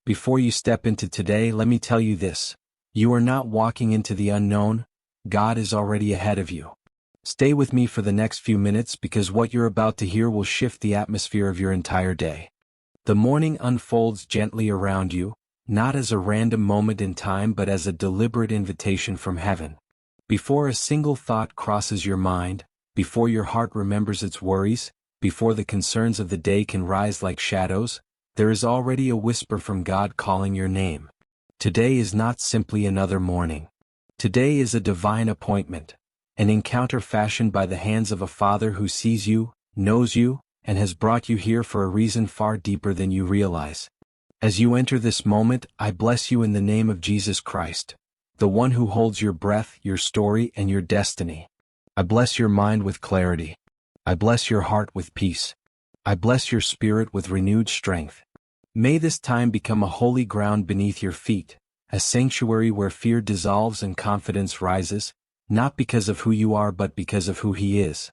Before you step into today, let me tell you this. You are not walking into the unknown. God is already ahead of you. Stay with me for the next few minutes because what you're about to hear will shift the atmosphere of your entire day. The morning unfolds gently around you, not as a random moment in time but as a deliberate invitation from heaven. Before a single thought crosses your mind, before your heart remembers its worries, before the concerns of the day can rise like shadows, there is already a whisper from God calling your name. Today is not simply another morning. Today is a divine appointment, an encounter fashioned by the hands of a Father who sees you, knows you, and has brought you here for a reason far deeper than you realize. As you enter this moment, I bless you in the name of Jesus Christ, the one who holds your breath, your story, and your destiny. I bless your mind with clarity. I bless your heart with peace. I bless your spirit with renewed strength. May this time become a holy ground beneath your feet, a sanctuary where fear dissolves and confidence rises, not because of who you are but because of who He is.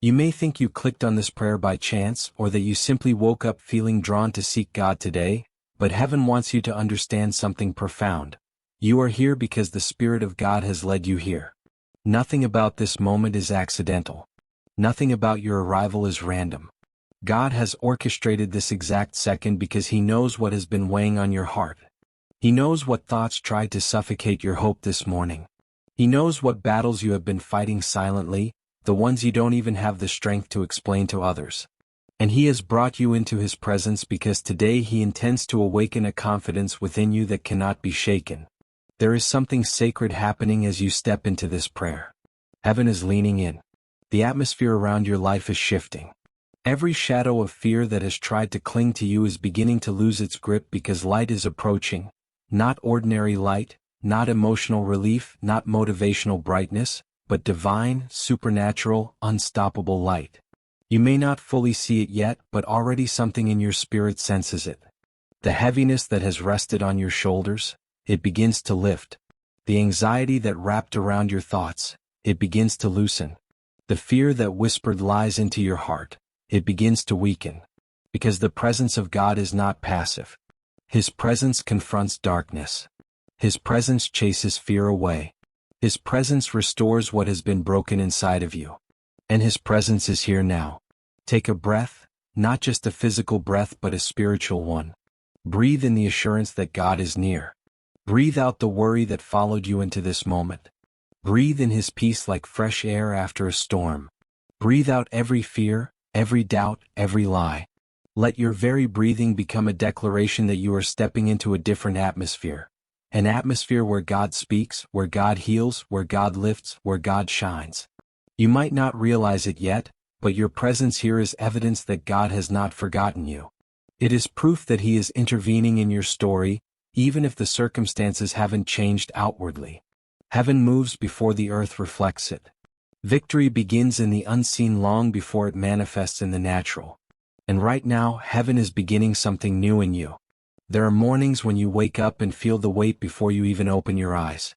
You may think you clicked on this prayer by chance or that you simply woke up feeling drawn to seek God today, but heaven wants you to understand something profound. You are here because the Spirit of God has led you here. Nothing about this moment is accidental. Nothing about your arrival is random. God has orchestrated this exact second because He knows what has been weighing on your heart. He knows what thoughts tried to suffocate your hope this morning. He knows what battles you have been fighting silently, the ones you don't even have the strength to explain to others. And He has brought you into His presence because today He intends to awaken a confidence within you that cannot be shaken. There is something sacred happening as you step into this prayer. Heaven is leaning in. The atmosphere around your life is shifting. Every shadow of fear that has tried to cling to you is beginning to lose its grip because light is approaching. Not ordinary light, not emotional relief, not motivational brightness, but divine, supernatural, unstoppable light. You may not fully see it yet, but already something in your spirit senses it. The heaviness that has rested on your shoulders, it begins to lift. The anxiety that wrapped around your thoughts, it begins to loosen. The fear that whispered lies into your heart, it begins to weaken. Because the presence of God is not passive. His presence confronts darkness. His presence chases fear away. His presence restores what has been broken inside of you. And His presence is here now. Take a breath, not just a physical breath but a spiritual one. Breathe in the assurance that God is near. Breathe out the worry that followed you into this moment. Breathe in His peace like fresh air after a storm. Breathe out every fear, every doubt, every lie. Let your very breathing become a declaration that you are stepping into a different atmosphere. An atmosphere where God speaks, where God heals, where God lifts, where God shines. You might not realize it yet, but your presence here is evidence that God has not forgotten you. It is proof that He is intervening in your story, even if the circumstances haven't changed outwardly. Heaven moves before the earth reflects it. Victory begins in the unseen long before it manifests in the natural. And right now, heaven is beginning something new in you. There are mornings when you wake up and feel the weight before you even open your eyes.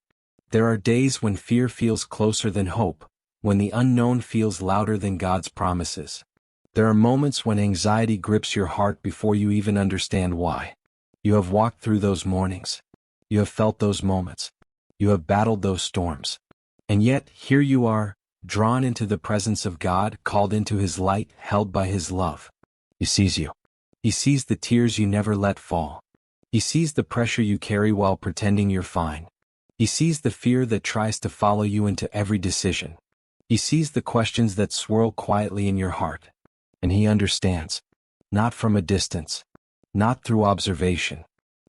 There are days when fear feels closer than hope, when the unknown feels louder than God's promises. There are moments when anxiety grips your heart before you even understand why. You have walked through those mornings. You have felt those moments. You have battled those storms. And yet, here you are, drawn into the presence of God, called into His light, held by His love. He sees you. He sees the tears you never let fall. He sees the pressure you carry while pretending you're fine. He sees the fear that tries to follow you into every decision. He sees the questions that swirl quietly in your heart. And He understands. Not from a distance. Not through observation.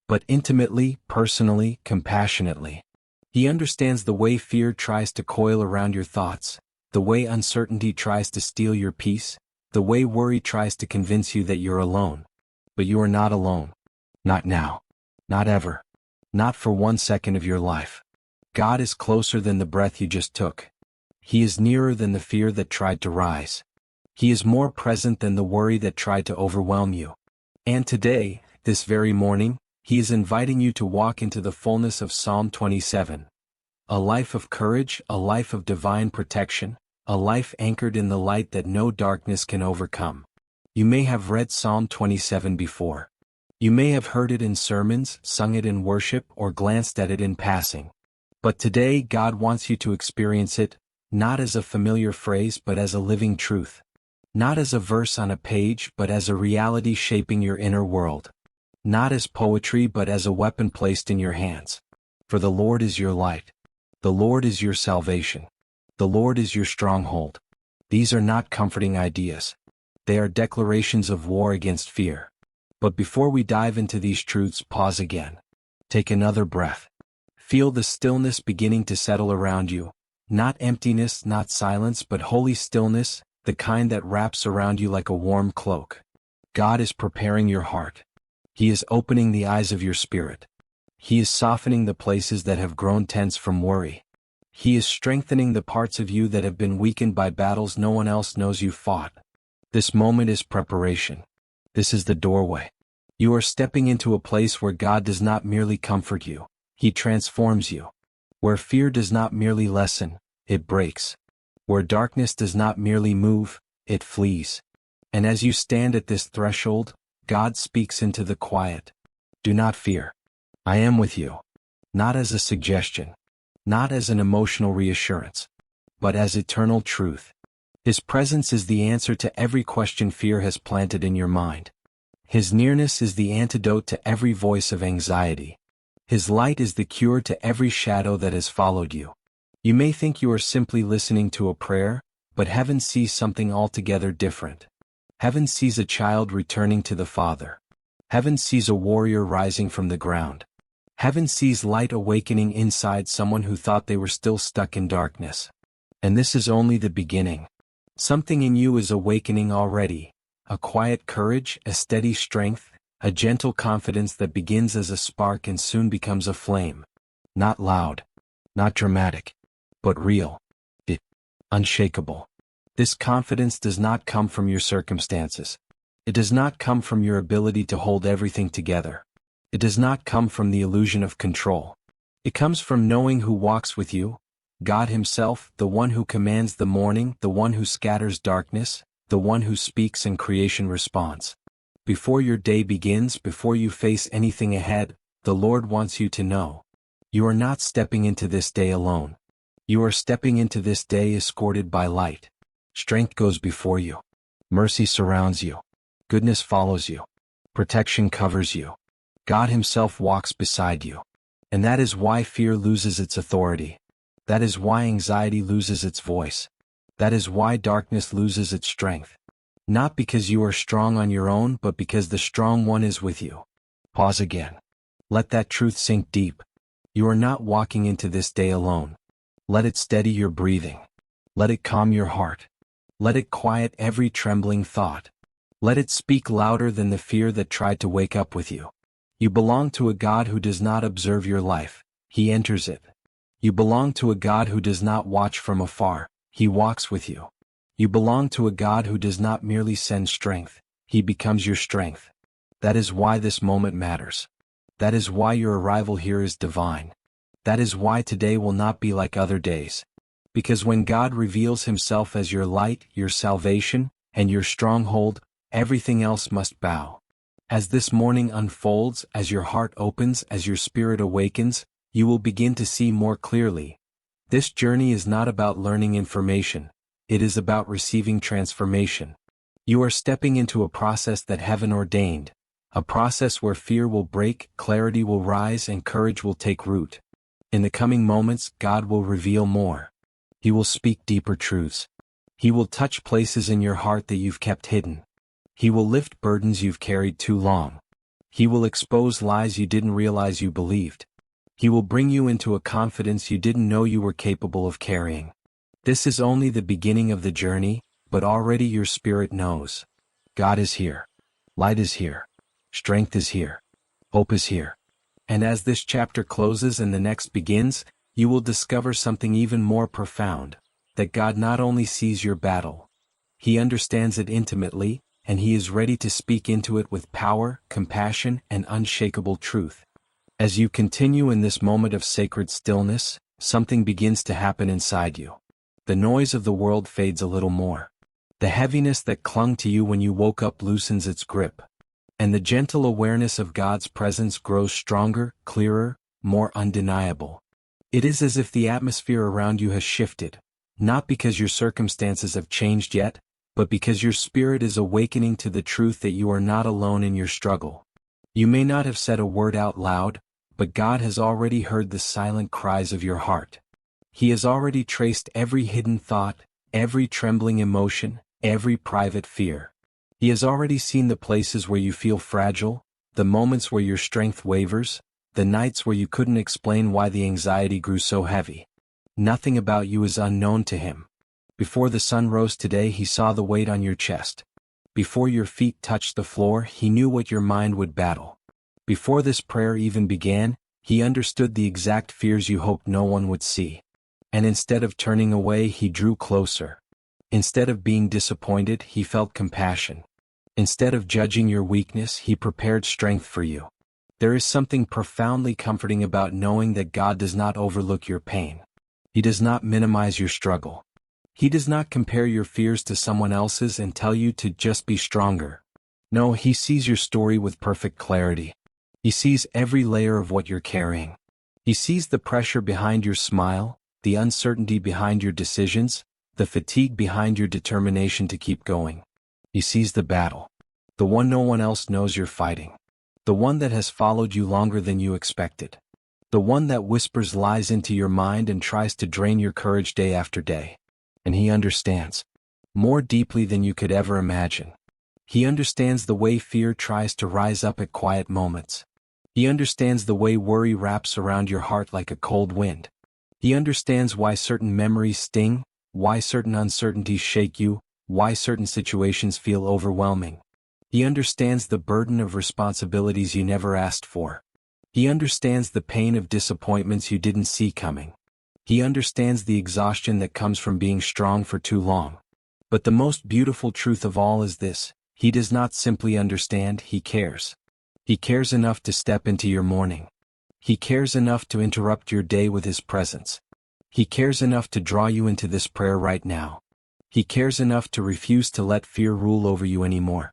But intimately, personally, compassionately. He understands the way fear tries to coil around your thoughts, the way uncertainty tries to steal your peace, the way worry tries to convince you that you're alone. But you are not alone. Not now. Not ever. Not for 1 second of your life. God is closer than the breath you just took. He is nearer than the fear that tried to rise. He is more present than the worry that tried to overwhelm you. And today, this very morning, He is inviting you to walk into the fullness of Psalm 27. A life of courage, a life of divine protection, a life anchored in the light that no darkness can overcome. You may have read Psalm 27 before. You may have heard it in sermons, sung it in worship, or glanced at it in passing. But today God wants you to experience it, not as a familiar phrase but as a living truth. Not as a verse on a page but as a reality shaping your inner world. Not as poetry but as a weapon placed in your hands. For the Lord is your light. The Lord is your salvation. The Lord is your stronghold. These are not comforting ideas. They are declarations of war against fear. But before we dive into these truths, pause again. Take another breath. Feel the stillness beginning to settle around you. Not emptiness, not silence, but holy stillness, the kind that wraps around you like a warm cloak. God is preparing your heart. He is opening the eyes of your spirit. He is softening the places that have grown tense from worry. He is strengthening the parts of you that have been weakened by battles no one else knows you fought. This moment is preparation. This is the doorway. You are stepping into a place where God does not merely comfort you, He transforms you. Where fear does not merely lessen, it breaks. Where darkness does not merely move, it flees. And as you stand at this threshold, God speaks into the quiet. Do not fear. I am with you. Not as a suggestion. Not as an emotional reassurance. But as eternal truth. His presence is the answer to every question fear has planted in your mind. His nearness is the antidote to every voice of anxiety. His light is the cure to every shadow that has followed you. You may think you are simply listening to a prayer, but heaven sees something altogether different. Heaven sees a child returning to the Father. Heaven sees a warrior rising from the ground. Heaven sees light awakening inside someone who thought they were still stuck in darkness. And this is only the beginning. Something in you is awakening already. A quiet courage, a steady strength, a gentle confidence that begins as a spark and soon becomes a flame. Not loud, not dramatic, but real. Unshakable. This confidence does not come from your circumstances. It does not come from your ability to hold everything together. It does not come from the illusion of control. It comes from knowing who walks with you, God Himself, the one who commands the morning, the one who scatters darkness, the one who speaks and creation responds. Before your day begins, before you face anything ahead, the Lord wants you to know. You are not stepping into this day alone. You are stepping into this day escorted by light. Strength goes before you. Mercy surrounds you. Goodness follows you. Protection covers you. God Himself walks beside you. And that is why fear loses its authority. That is why anxiety loses its voice. That is why darkness loses its strength. Not because you are strong on your own, but because the strong one is with you. Pause again. Let that truth sink deep. You are not walking into this day alone. Let it steady your breathing. Let it calm your heart. Let it quiet every trembling thought. Let it speak louder than the fear that tried to wake up with you. You belong to a God who does not observe your life, He enters it. You belong to a God who does not watch from afar, He walks with you. You belong to a God who does not merely send strength, He becomes your strength. That is why this moment matters. That is why your arrival here is divine. That is why today will not be like other days. Because when God reveals Himself as your light, your salvation, and your stronghold, everything else must bow. As this morning unfolds, as your heart opens, as your spirit awakens, you will begin to see more clearly. This journey is not about learning information. It is about receiving transformation. You are stepping into a process that heaven ordained, a process where fear will break, clarity will rise, and courage will take root. In the coming moments, God will reveal more. He will speak deeper truths. He will touch places in your heart that you've kept hidden. He will lift burdens you've carried too long. He will expose lies you didn't realize you believed. He will bring you into a confidence you didn't know you were capable of carrying. This is only the beginning of the journey, but already your spirit knows. God is here. Light is here. Strength is here. Hope is here. And as this chapter closes and the next begins, you will discover something even more profound, that God not only sees your battle, He understands it intimately, and He is ready to speak into it with power, compassion, and unshakable truth. As you continue in this moment of sacred stillness, something begins to happen inside you. The noise of the world fades a little more. The heaviness that clung to you when you woke up loosens its grip. And the gentle awareness of God's presence grows stronger, clearer, more undeniable. It is as if the atmosphere around you has shifted, not because your circumstances have changed yet, but because your spirit is awakening to the truth that you are not alone in your struggle. You may not have said a word out loud, but God has already heard the silent cries of your heart. He has already traced every hidden thought, every trembling emotion, every private fear. He has already seen the places where you feel fragile, the moments where your strength wavers, the nights where you couldn't explain why the anxiety grew so heavy. Nothing about you is unknown to him. Before the sun rose today, he saw the weight on your chest. Before your feet touched the floor, he knew what your mind would battle. Before this prayer even began, he understood the exact fears you hoped no one would see. And instead of turning away, he drew closer. Instead of being disappointed, he felt compassion. Instead of judging your weakness, he prepared strength for you. There is something profoundly comforting about knowing that God does not overlook your pain. He does not minimize your struggle. He does not compare your fears to someone else's and tell you to just be stronger. No, he sees your story with perfect clarity. He sees every layer of what you're carrying. He sees the pressure behind your smile, the uncertainty behind your decisions, the fatigue behind your determination to keep going. He sees the battle, the one no one else knows you're fighting, the one that has followed you longer than you expected, the one that whispers lies into your mind and tries to drain your courage day after day. And he understands, more deeply than you could ever imagine. He understands the way fear tries to rise up at quiet moments. He understands the way worry wraps around your heart like a cold wind. He understands why certain memories sting, why certain uncertainties shake you, why certain situations feel overwhelming. He understands the burden of responsibilities you never asked for. He understands the pain of disappointments you didn't see coming. He understands the exhaustion that comes from being strong for too long. But the most beautiful truth of all is this: he does not simply understand, he cares. He cares enough to step into your morning. He cares enough to interrupt your day with his presence. He cares enough to draw you into this prayer right now. He cares enough to refuse to let fear rule over you anymore.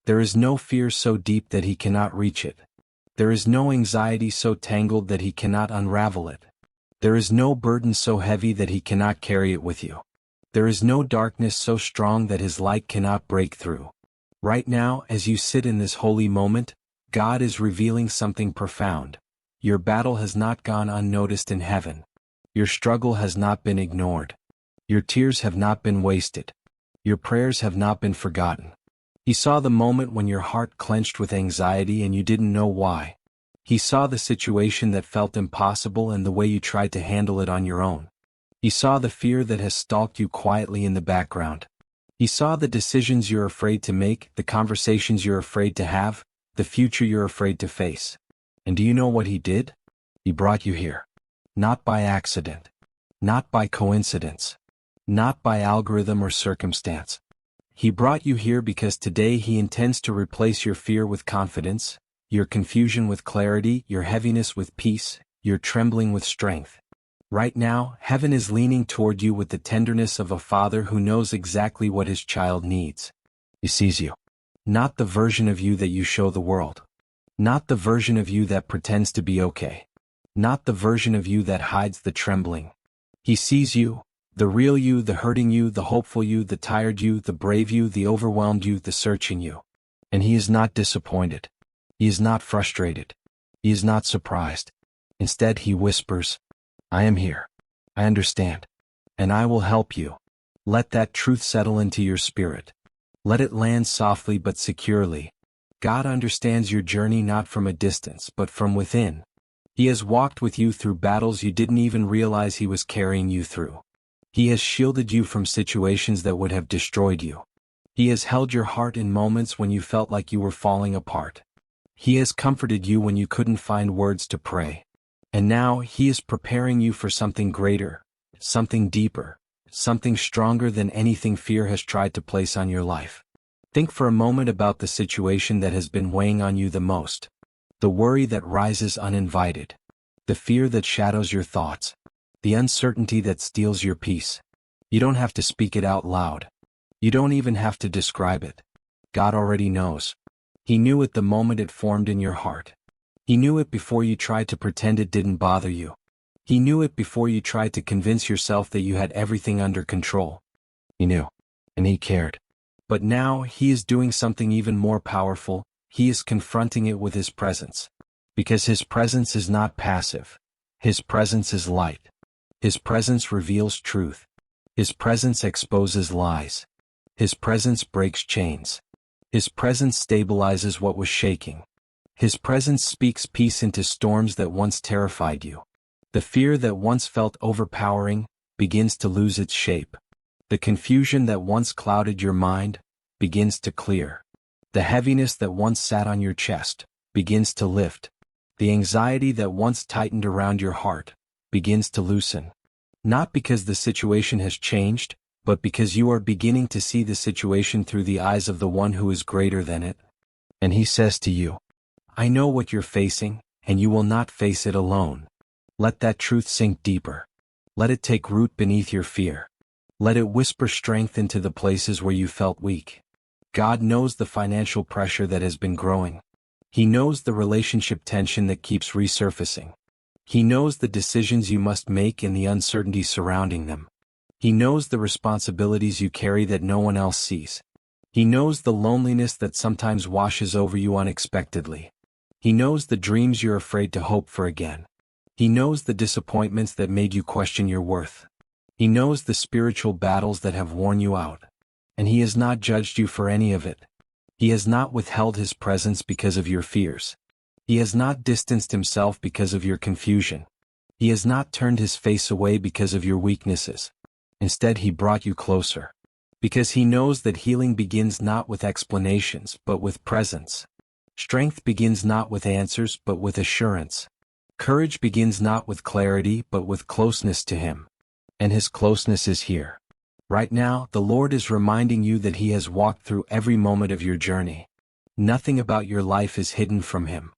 There is no fear so deep that he cannot reach it. There is no anxiety so tangled that he cannot unravel it. There is no burden so heavy that he cannot carry it with you. There is no darkness so strong that his light cannot break through. Right now, as you sit in this holy moment, God is revealing something profound. Your battle has not gone unnoticed in heaven. Your struggle has not been ignored. Your tears have not been wasted. Your prayers have not been forgotten. He saw the moment when your heart clenched with anxiety and you didn't know why. He saw the situation that felt impossible and the way you tried to handle it on your own. He saw the fear that has stalked you quietly in the background. He saw the decisions you're afraid to make, the conversations you're afraid to have, the future you're afraid to face. And do you know what he did? He brought you here. Not by accident. Not by coincidence. Not by algorithm or circumstance. He brought you here because today he intends to replace your fear with confidence, your confusion with clarity, your heaviness with peace, your trembling with strength. Right now, heaven is leaning toward you with the tenderness of a father who knows exactly what his child needs. He sees you. Not the version of you that you show the world. Not the version of you that pretends to be okay. Not the version of you that hides the trembling. He sees you, the real you, the hurting you, the hopeful you, the tired you, the brave you, the overwhelmed you, the searching you. And he is not disappointed. He is not frustrated. He is not surprised. Instead, he whispers, I am here. I understand. And I will help you. Let that truth settle into your spirit. Let it land softly but securely. God understands your journey not from a distance but from within. He has walked with you through battles you didn't even realize he was carrying you through. He has shielded you from situations that would have destroyed you. He has held your heart in moments when you felt like you were falling apart. He has comforted you when you couldn't find words to pray. And now he is preparing you for something greater, something deeper, something stronger than anything fear has tried to place on your life. Think for a moment about the situation that has been weighing on you the most. The worry that rises uninvited. The fear that shadows your thoughts. The uncertainty that steals your peace. You don't have to speak it out loud. You don't even have to describe it. God already knows. He knew it the moment it formed in your heart. He knew it before you tried to pretend it didn't bother you. He knew it before you tried to convince yourself that you had everything under control. He knew. And he cared. But now he is doing something even more powerful. He is confronting it with his presence. Because his presence is not passive. His presence is light. His presence reveals truth. His presence exposes lies. His presence breaks chains. His presence stabilizes what was shaking. His presence speaks peace into storms that once terrified you. The fear that once felt overpowering begins to lose its shape. The confusion that once clouded your mind begins to clear. The heaviness that once sat on your chest begins to lift. The anxiety that once tightened around your heart begins to loosen. Not because the situation has changed, but because you are beginning to see the situation through the eyes of the one who is greater than it. And he says to you, I know what you're facing, and you will not face it alone. Let that truth sink deeper. Let it take root beneath your fear. Let it whisper strength into the places where you felt weak. God knows the financial pressure that has been growing. He knows the relationship tension that keeps resurfacing. He knows the decisions you must make and the uncertainty surrounding them. He knows the responsibilities you carry that no one else sees. He knows the loneliness that sometimes washes over you unexpectedly. He knows the dreams you're afraid to hope for again. He knows the disappointments that made you question your worth. He knows the spiritual battles that have worn you out. And he has not judged you for any of it. He has not withheld his presence because of your fears. He has not distanced himself because of your confusion. He has not turned his face away because of your weaknesses. Instead, he brought you closer. Because he knows that healing begins not with explanations, but with presence. Strength begins not with answers, but with assurance. Courage begins not with clarity, but with closeness to him. And his closeness is here. Right now, the Lord is reminding you that he has walked through every moment of your journey. Nothing about your life is hidden from him.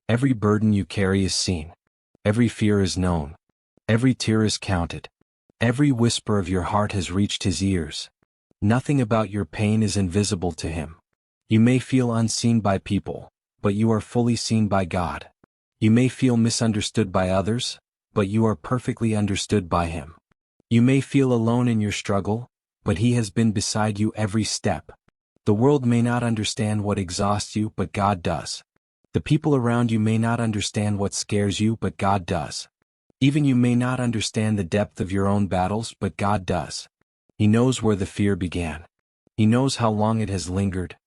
Every burden you carry is seen. Every fear is known. Every tear is counted. Every whisper of your heart has reached his ears. Nothing about your pain is invisible to him. You may feel unseen by people, but you are fully seen by God. You may feel misunderstood by others, but you are perfectly understood by him. You may feel alone in your struggle, but he has been beside you every step. The world may not understand what exhausts you, but God does. The people around you may not understand what scares you, but God does. Even you may not understand the depth of your own battles, but God does. He knows where the fear began. He knows how long it has lingered.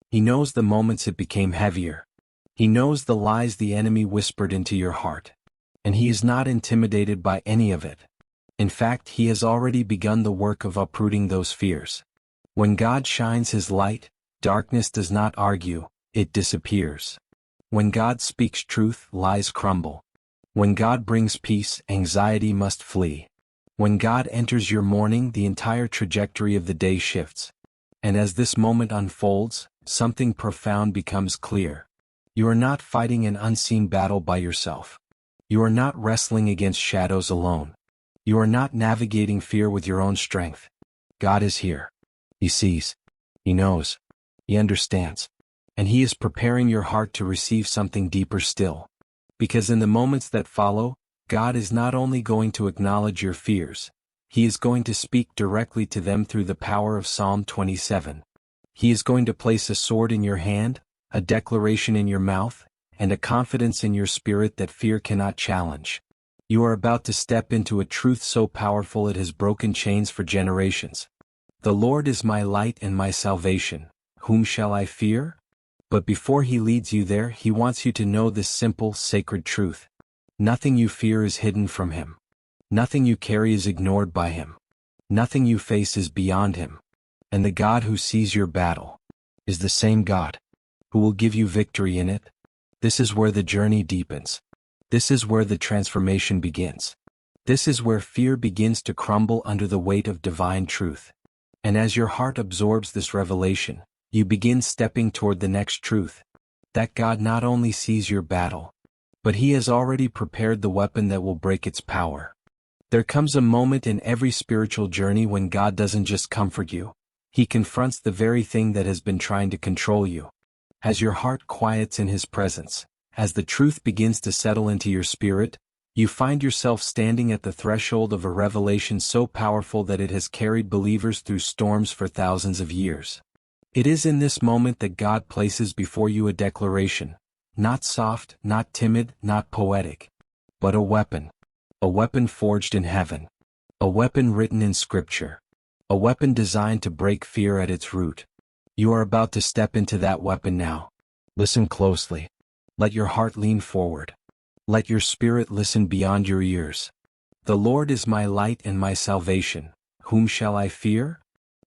He knows the moments it became heavier. He knows the lies the enemy whispered into your heart. And he is not intimidated by any of it. In fact, he has already begun the work of uprooting those fears. When God shines his light, darkness does not argue, it disappears. When God speaks truth, lies crumble. When God brings peace, anxiety must flee. When God enters your morning, the entire trajectory of the day shifts. And as this moment unfolds, something profound becomes clear. You are not fighting an unseen battle by yourself. You are not wrestling against shadows alone. You are not navigating fear with your own strength. God is here. He sees. He knows. He understands. And he is preparing your heart to receive something deeper still. Because in the moments that follow, God is not only going to acknowledge your fears, he is going to speak directly to them through the power of Psalm 27. He is going to place a sword in your hand, a declaration in your mouth, and a confidence in your spirit that fear cannot challenge. You are about to step into a truth so powerful it has broken chains for generations. The Lord is my light and my salvation. Whom shall I fear? But before he leads you there, he wants you to know this simple, sacred truth. Nothing you fear is hidden from him. Nothing you carry is ignored by him. Nothing you face is beyond him. And the God who sees your battle is the same God who will give you victory in it. This is where the journey deepens. This is where the transformation begins. This is where fear begins to crumble under the weight of divine truth. And as your heart absorbs this revelation, you begin stepping toward the next truth, that God not only sees your battle, but he has already prepared the weapon that will break its power. There comes a moment in every spiritual journey when God doesn't just comfort you, he confronts the very thing that has been trying to control you. As your heart quiets in His presence, as the truth begins to settle into your spirit, you find yourself standing at the threshold of a revelation so powerful that it has carried believers through storms for thousands of years. It is in this moment that God places before you a declaration, not soft, not timid, not poetic, but a weapon forged in heaven, a weapon written in Scripture, a weapon designed to break fear at its root. You are about to step into that weapon now. Listen closely. Let your heart lean forward. Let your spirit listen beyond your ears. The Lord is my light and my salvation. Whom shall I fear?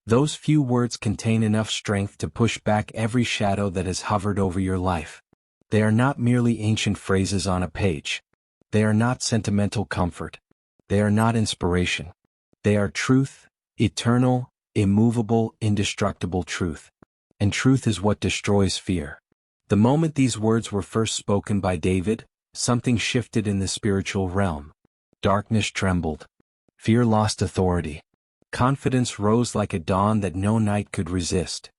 Those few words contain enough strength to push back every shadow that has hovered over your life. They are not merely ancient phrases on a page. They are not sentimental comfort. They are not inspiration. They are truth, eternal, immovable, indestructible truth. And truth is what destroys fear. The moment these words were first spoken by David, something shifted in the spiritual realm. Darkness trembled. Fear lost authority. Confidence rose like a dawn that no night could resist.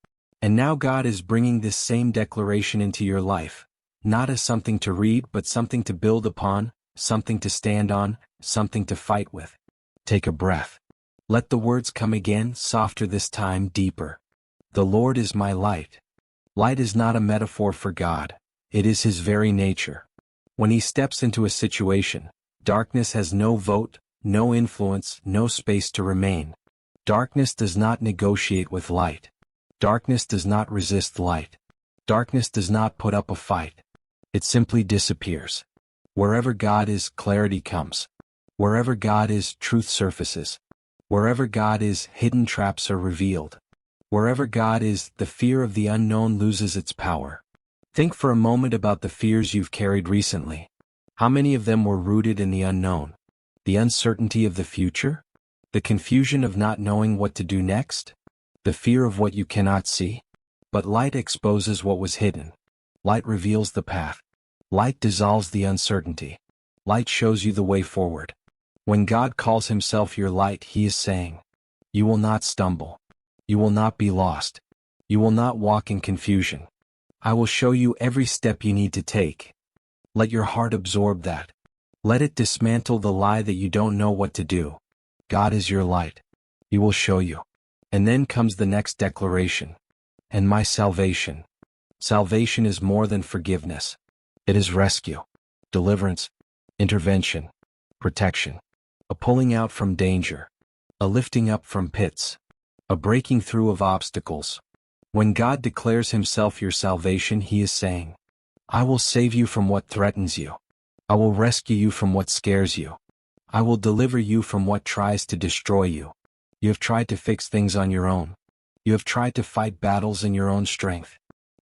And now God is bringing this same declaration into your life, not as something to read but something to build upon, something to stand on, something to fight with. Take a breath. Let the words come again, softer this time, deeper. The Lord is my light. Light is not a metaphor for God. It is His very nature. When He steps into a situation, darkness has no vote, no influence, no space to remain. Darkness does not negotiate with light. Darkness does not resist light. Darkness does not put up a fight. It simply disappears. Wherever God is, clarity comes. Wherever God is, truth surfaces. Wherever God is, hidden traps are revealed. Wherever God is, the fear of the unknown loses its power. Think for a moment about the fears you've carried recently. How many of them were rooted in the unknown? The uncertainty of the future? The confusion of not knowing what to do next? The fear of what you cannot see? But light exposes what was hidden. Light reveals the path. Light dissolves the uncertainty. Light shows you the way forward. When God calls Himself your light, He is saying, you will not stumble. You will not be lost. You will not walk in confusion. I will show you every step you need to take. Let your heart absorb that. Let it dismantle the lie that you don't know what to do. God is your light. He will show you. And then comes the next declaration. And my salvation. Salvation is more than forgiveness. It is rescue, deliverance, intervention, protection, a pulling out from danger, a lifting up from pits, a breaking through of obstacles. When God declares Himself your salvation, He is saying, I will save you from what threatens you. I will rescue you from what scares you. I will deliver you from what tries to destroy you. You have tried to fix things on your own. You have tried to fight battles in your own strength.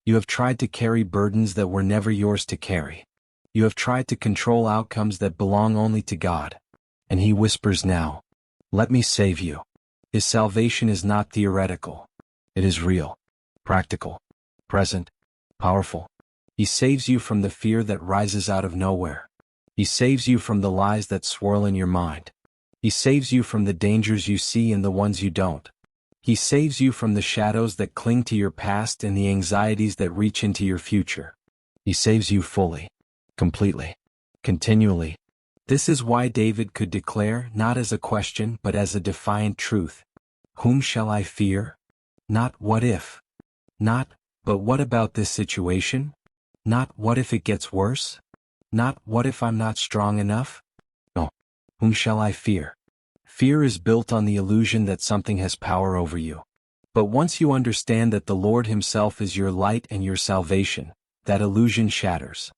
You have tried to carry burdens that were never yours to carry. You have tried to control outcomes that belong only to God. And He whispers now, let me save you. His salvation is not theoretical. It is real, practical, present, powerful. He saves you from the fear that rises out of nowhere. He saves you from the lies that swirl in your mind. He saves you from the dangers you see and the ones you don't. He saves you from the shadows that cling to your past and the anxieties that reach into your future. He saves you fully, completely, continually. This is why David could declare, not as a question but as a defiant truth, whom shall I fear? Not what if. Not, but what about this situation? Not what if it gets worse? Not what if I'm not strong enough? No. Whom shall I fear? Fear is built on the illusion that something has power over you. But once you understand that the Lord Himself is your light and your salvation, that illusion shatters.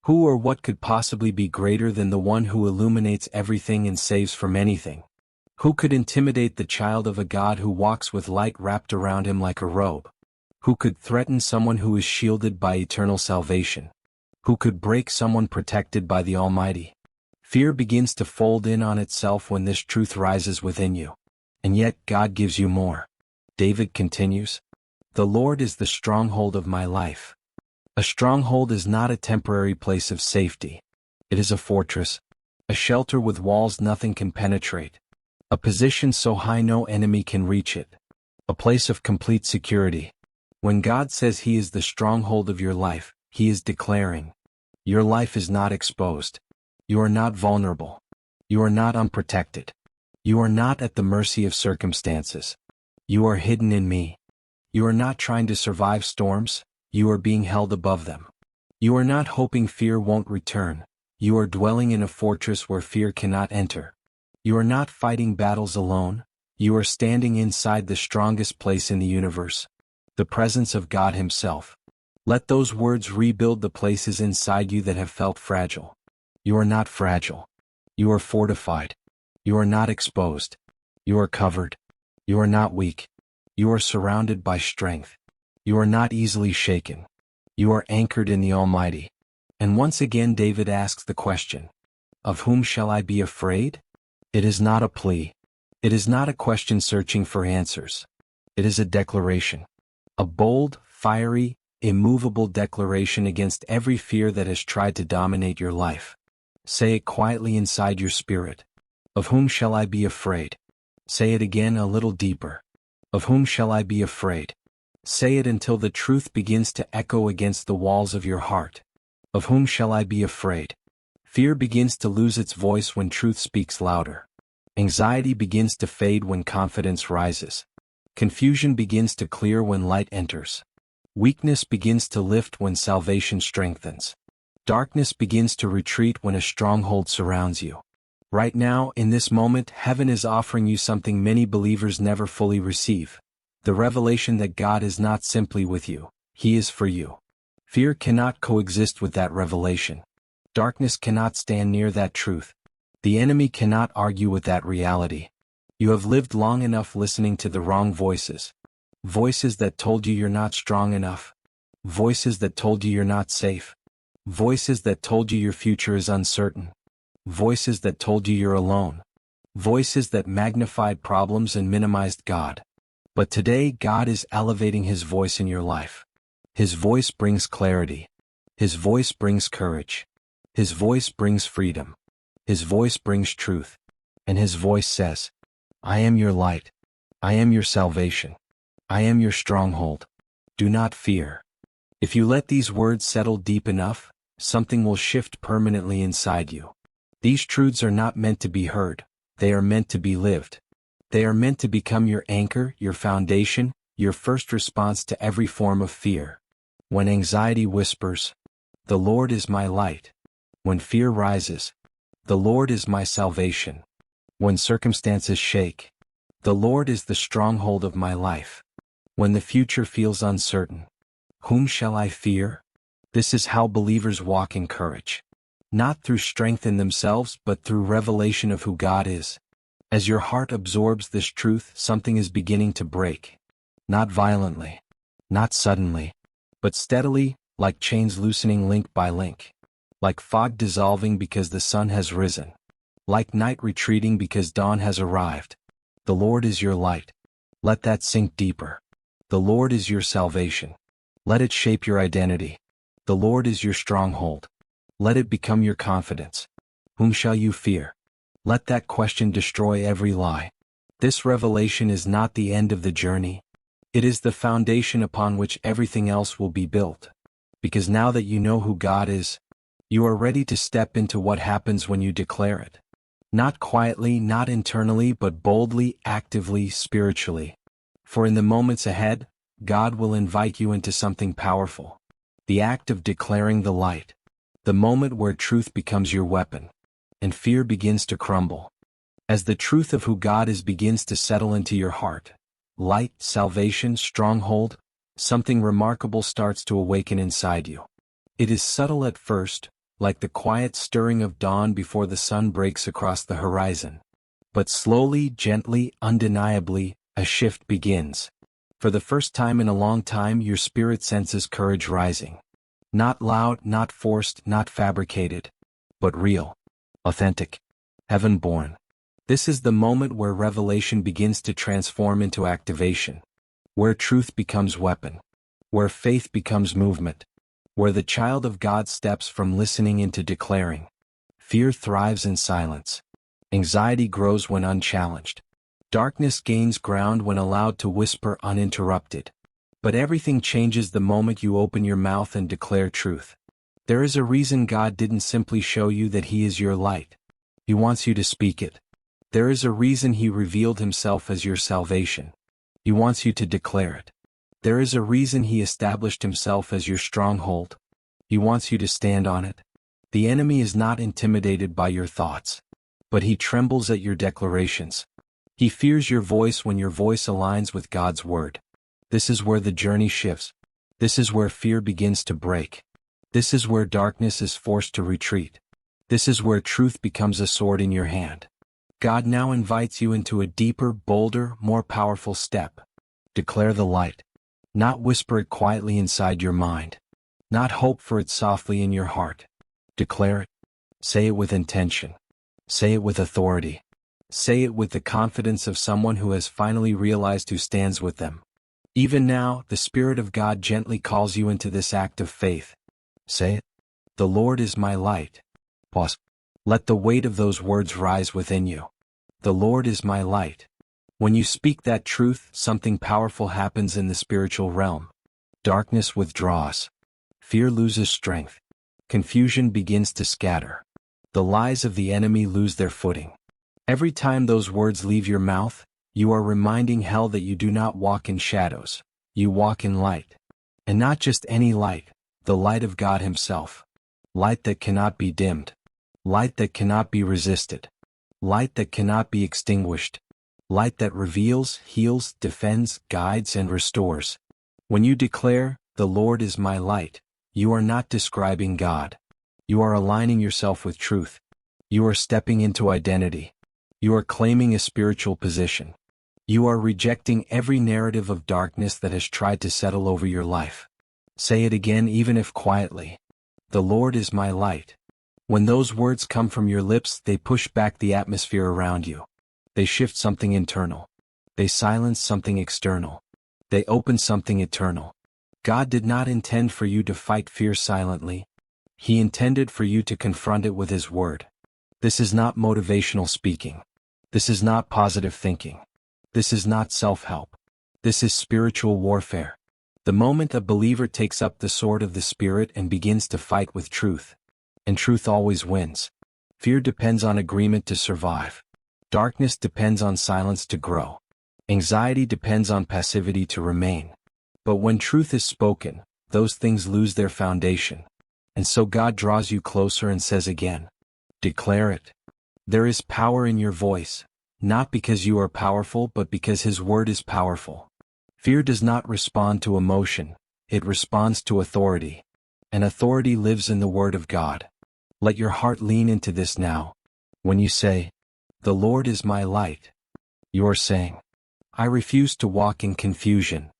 Who or what could possibly be greater than the one who illuminates everything and saves from anything? Who could intimidate the child of a God who walks with light wrapped around him like a robe? Who could threaten someone who is shielded by eternal salvation? Who could break someone protected by the Almighty? Fear begins to fold in on itself when this truth rises within you. And yet God gives you more. David continues, the Lord is the stronghold of my life. A stronghold is not a temporary place of safety. It is a fortress, a shelter with walls nothing can penetrate, a position so high no enemy can reach it, a place of complete security. When God says He is the stronghold of your life, He is declaring, your life is not exposed. You are not vulnerable. You are not unprotected. You are not at the mercy of circumstances. You are hidden in me. You are not trying to survive storms, you are being held above them. You are not hoping fear won't return, you are dwelling in a fortress where fear cannot enter. You are not fighting battles alone, you are standing inside the strongest place in the universe, the presence of God Himself. Let those words rebuild the places inside you that have felt fragile. You are not fragile. You are fortified. You are not exposed. You are covered. You are not weak. You are surrounded by strength. You are not easily shaken. You are anchored in the Almighty. And once again David asks the question, of whom shall I be afraid? It is not a plea. It is not a question searching for answers. It is a declaration. A bold, fiery, immovable declaration against every fear that has tried to dominate your life. Say it quietly inside your spirit. Of whom shall I be afraid? Say it again a little deeper. Of whom shall I be afraid? Say it until the truth begins to echo against the walls of your heart. Of whom shall I be afraid? Fear begins to lose its voice when truth speaks louder. Anxiety begins to fade when confidence rises. Confusion begins to clear when light enters. Weakness begins to lift when salvation strengthens. Darkness begins to retreat when a stronghold surrounds you. Right now, in this moment, heaven is offering you something many believers never fully receive. The revelation that God is not simply with you, He is for you. Fear cannot coexist with that revelation. Darkness cannot stand near that truth. The enemy cannot argue with that reality. You have lived long enough listening to the wrong voices. Voices that told you you're not strong enough. Voices that told you you're not safe. Voices that told you your future is uncertain. Voices that told you you're alone. Voices that magnified problems and minimized God. But today God is elevating His voice in your life. His voice brings clarity. His voice brings courage. His voice brings freedom. His voice brings truth. And His voice says, I am your light. I am your salvation. I am your stronghold. Do not fear. If you let these words settle deep enough, something will shift permanently inside you. These truths are not meant to be heard, they are meant to be lived. They are meant to become your anchor, your foundation, your first response to every form of fear. When anxiety whispers, the Lord is my light. When fear rises, the Lord is my salvation. When circumstances shake, the Lord is the stronghold of my life. When the future feels uncertain, whom shall I fear? This is how believers walk in courage. Not through strength in themselves, but through revelation of who God is. As your heart absorbs this truth, something is beginning to break. Not violently, not suddenly, but steadily, like chains loosening link by link. Like fog dissolving because the sun has risen. Like night retreating because dawn has arrived. The Lord is your light. Let that sink deeper. The Lord is your salvation. Let it shape your identity. The Lord is your stronghold. Let it become your confidence. Whom shall you fear? Let that question destroy every lie. This revelation is not the end of the journey. It is the foundation upon which everything else will be built. Because now that you know who God is, you are ready to step into what happens when you declare it. Not quietly, not internally, but boldly, actively, spiritually. For in the moments ahead, God will invite you into something powerful. The act of declaring the light. The moment where truth becomes your weapon. And fear begins to crumble. As the truth of who God is begins to settle into your heart, light, salvation, stronghold, something remarkable starts to awaken inside you. It is subtle at first, like the quiet stirring of dawn before the sun breaks across the horizon. But slowly, gently, undeniably, a shift begins. For the first time in a long time, your spirit senses courage rising. Not loud, not forced, not fabricated, but real, authentic, heaven-born. This is the moment where revelation begins to transform into activation, where truth becomes weapon, where faith becomes movement, where the child of God steps from listening into declaring. Fear thrives in silence. Anxiety grows when unchallenged. Darkness gains ground when allowed to whisper uninterrupted. But everything changes the moment you open your mouth and declare truth. There is a reason God didn't simply show you that He is your light. He wants you to speak it. There is a reason He revealed Himself as your salvation. He wants you to declare it. There is a reason He established Himself as your stronghold. He wants you to stand on it. The enemy is not intimidated by your thoughts, but he trembles at your declarations. He fears your voice when your voice aligns with God's word. This is where the journey shifts. This is where fear begins to break. This is where darkness is forced to retreat. This is where truth becomes a sword in your hand. God now invites you into a deeper, bolder, more powerful step. Declare the light. Not whisper it quietly inside your mind. Not hope for it softly in your heart. Declare it. Say it with intention. Say it with authority. Say it with the confidence of someone who has finally realized who stands with them. Even now, the Spirit of God gently calls you into this act of faith. Say it. The Lord is my light. Pause. Let the weight of those words rise within you. The Lord is my light. When you speak that truth, something powerful happens in the spiritual realm. Darkness withdraws. Fear loses strength. Confusion begins to scatter. The lies of the enemy lose their footing. Every time those words leave your mouth, you are reminding hell that you do not walk in shadows. You walk in light. And not just any light, the light of God Himself. Light that cannot be dimmed. Light that cannot be resisted. Light that cannot be extinguished. Light that reveals, heals, defends, guides, and restores. When you declare, "The Lord is my light," you are not describing God. You are aligning yourself with truth. You are stepping into identity. You are claiming a spiritual position. You are rejecting every narrative of darkness that has tried to settle over your life. Say it again, even if quietly. The Lord is my light. When those words come from your lips, they push back the atmosphere around you. They shift something internal. They silence something external. They open something eternal. God did not intend for you to fight fear silently. He intended for you to confront it with His word. This is not motivational speaking. This is not positive thinking. This is not self-help. This is spiritual warfare. The moment a believer takes up the sword of the Spirit and begins to fight with truth, and truth always wins. Fear depends on agreement to survive. Darkness depends on silence to grow. Anxiety depends on passivity to remain. But when truth is spoken, those things lose their foundation. And so God draws you closer and says again, declare it. There is power in your voice, not because you are powerful but because His word is powerful. Fear does not respond to emotion, it responds to authority. And authority lives in the word of God. Let your heart lean into this now. When you say, "The Lord is my light," you are saying, I refuse to walk in confusion.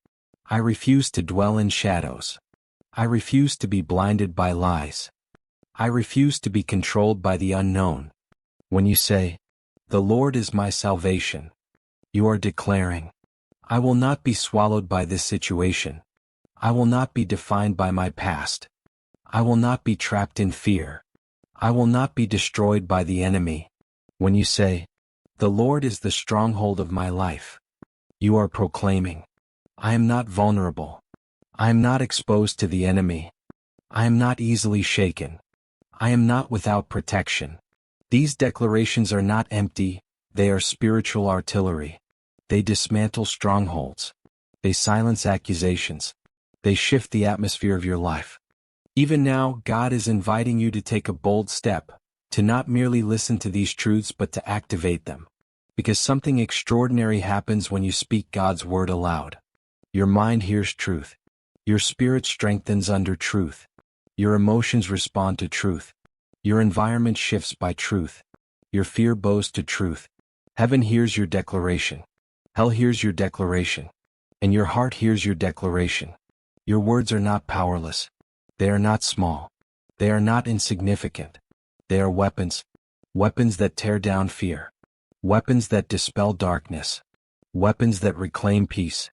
I refuse to dwell in shadows. I refuse to be blinded by lies. I refuse to be controlled by the unknown. When you say, "The Lord is my salvation," you are declaring, I will not be swallowed by this situation. I will not be defined by my past. I will not be trapped in fear. I will not be destroyed by the enemy. When you say, "The Lord is the stronghold of my life," you are proclaiming, I am not vulnerable. I am not exposed to the enemy. I am not easily shaken. I am not without protection. These declarations are not empty, they are spiritual artillery. They dismantle strongholds. They silence accusations. They shift the atmosphere of your life. Even now, God is inviting you to take a bold step, to not merely listen to these truths but to activate them. Because something extraordinary happens when you speak God's word aloud. Your mind hears truth. Your spirit strengthens under truth. Your emotions respond to truth. Your environment shifts by truth. Your fear bows to truth. Heaven hears your declaration. Hell hears your declaration. And your heart hears your declaration. Your words are not powerless. They are not small. They are not insignificant. They are weapons. Weapons that tear down fear. Weapons that dispel darkness. Weapons that reclaim peace.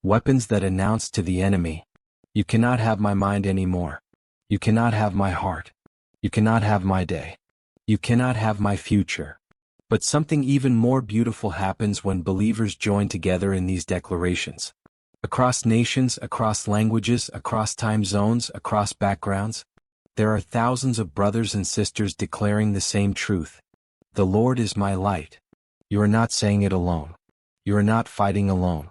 Weapons that announce to the enemy, you cannot have my mind anymore. You cannot have my heart. You cannot have my day. You cannot have my future. But something even more beautiful happens when believers join together in these declarations. Across nations, across languages, across time zones, across backgrounds, there are thousands of brothers and sisters declaring the same truth. The Lord is my light. You are not saying it alone. You are not fighting alone.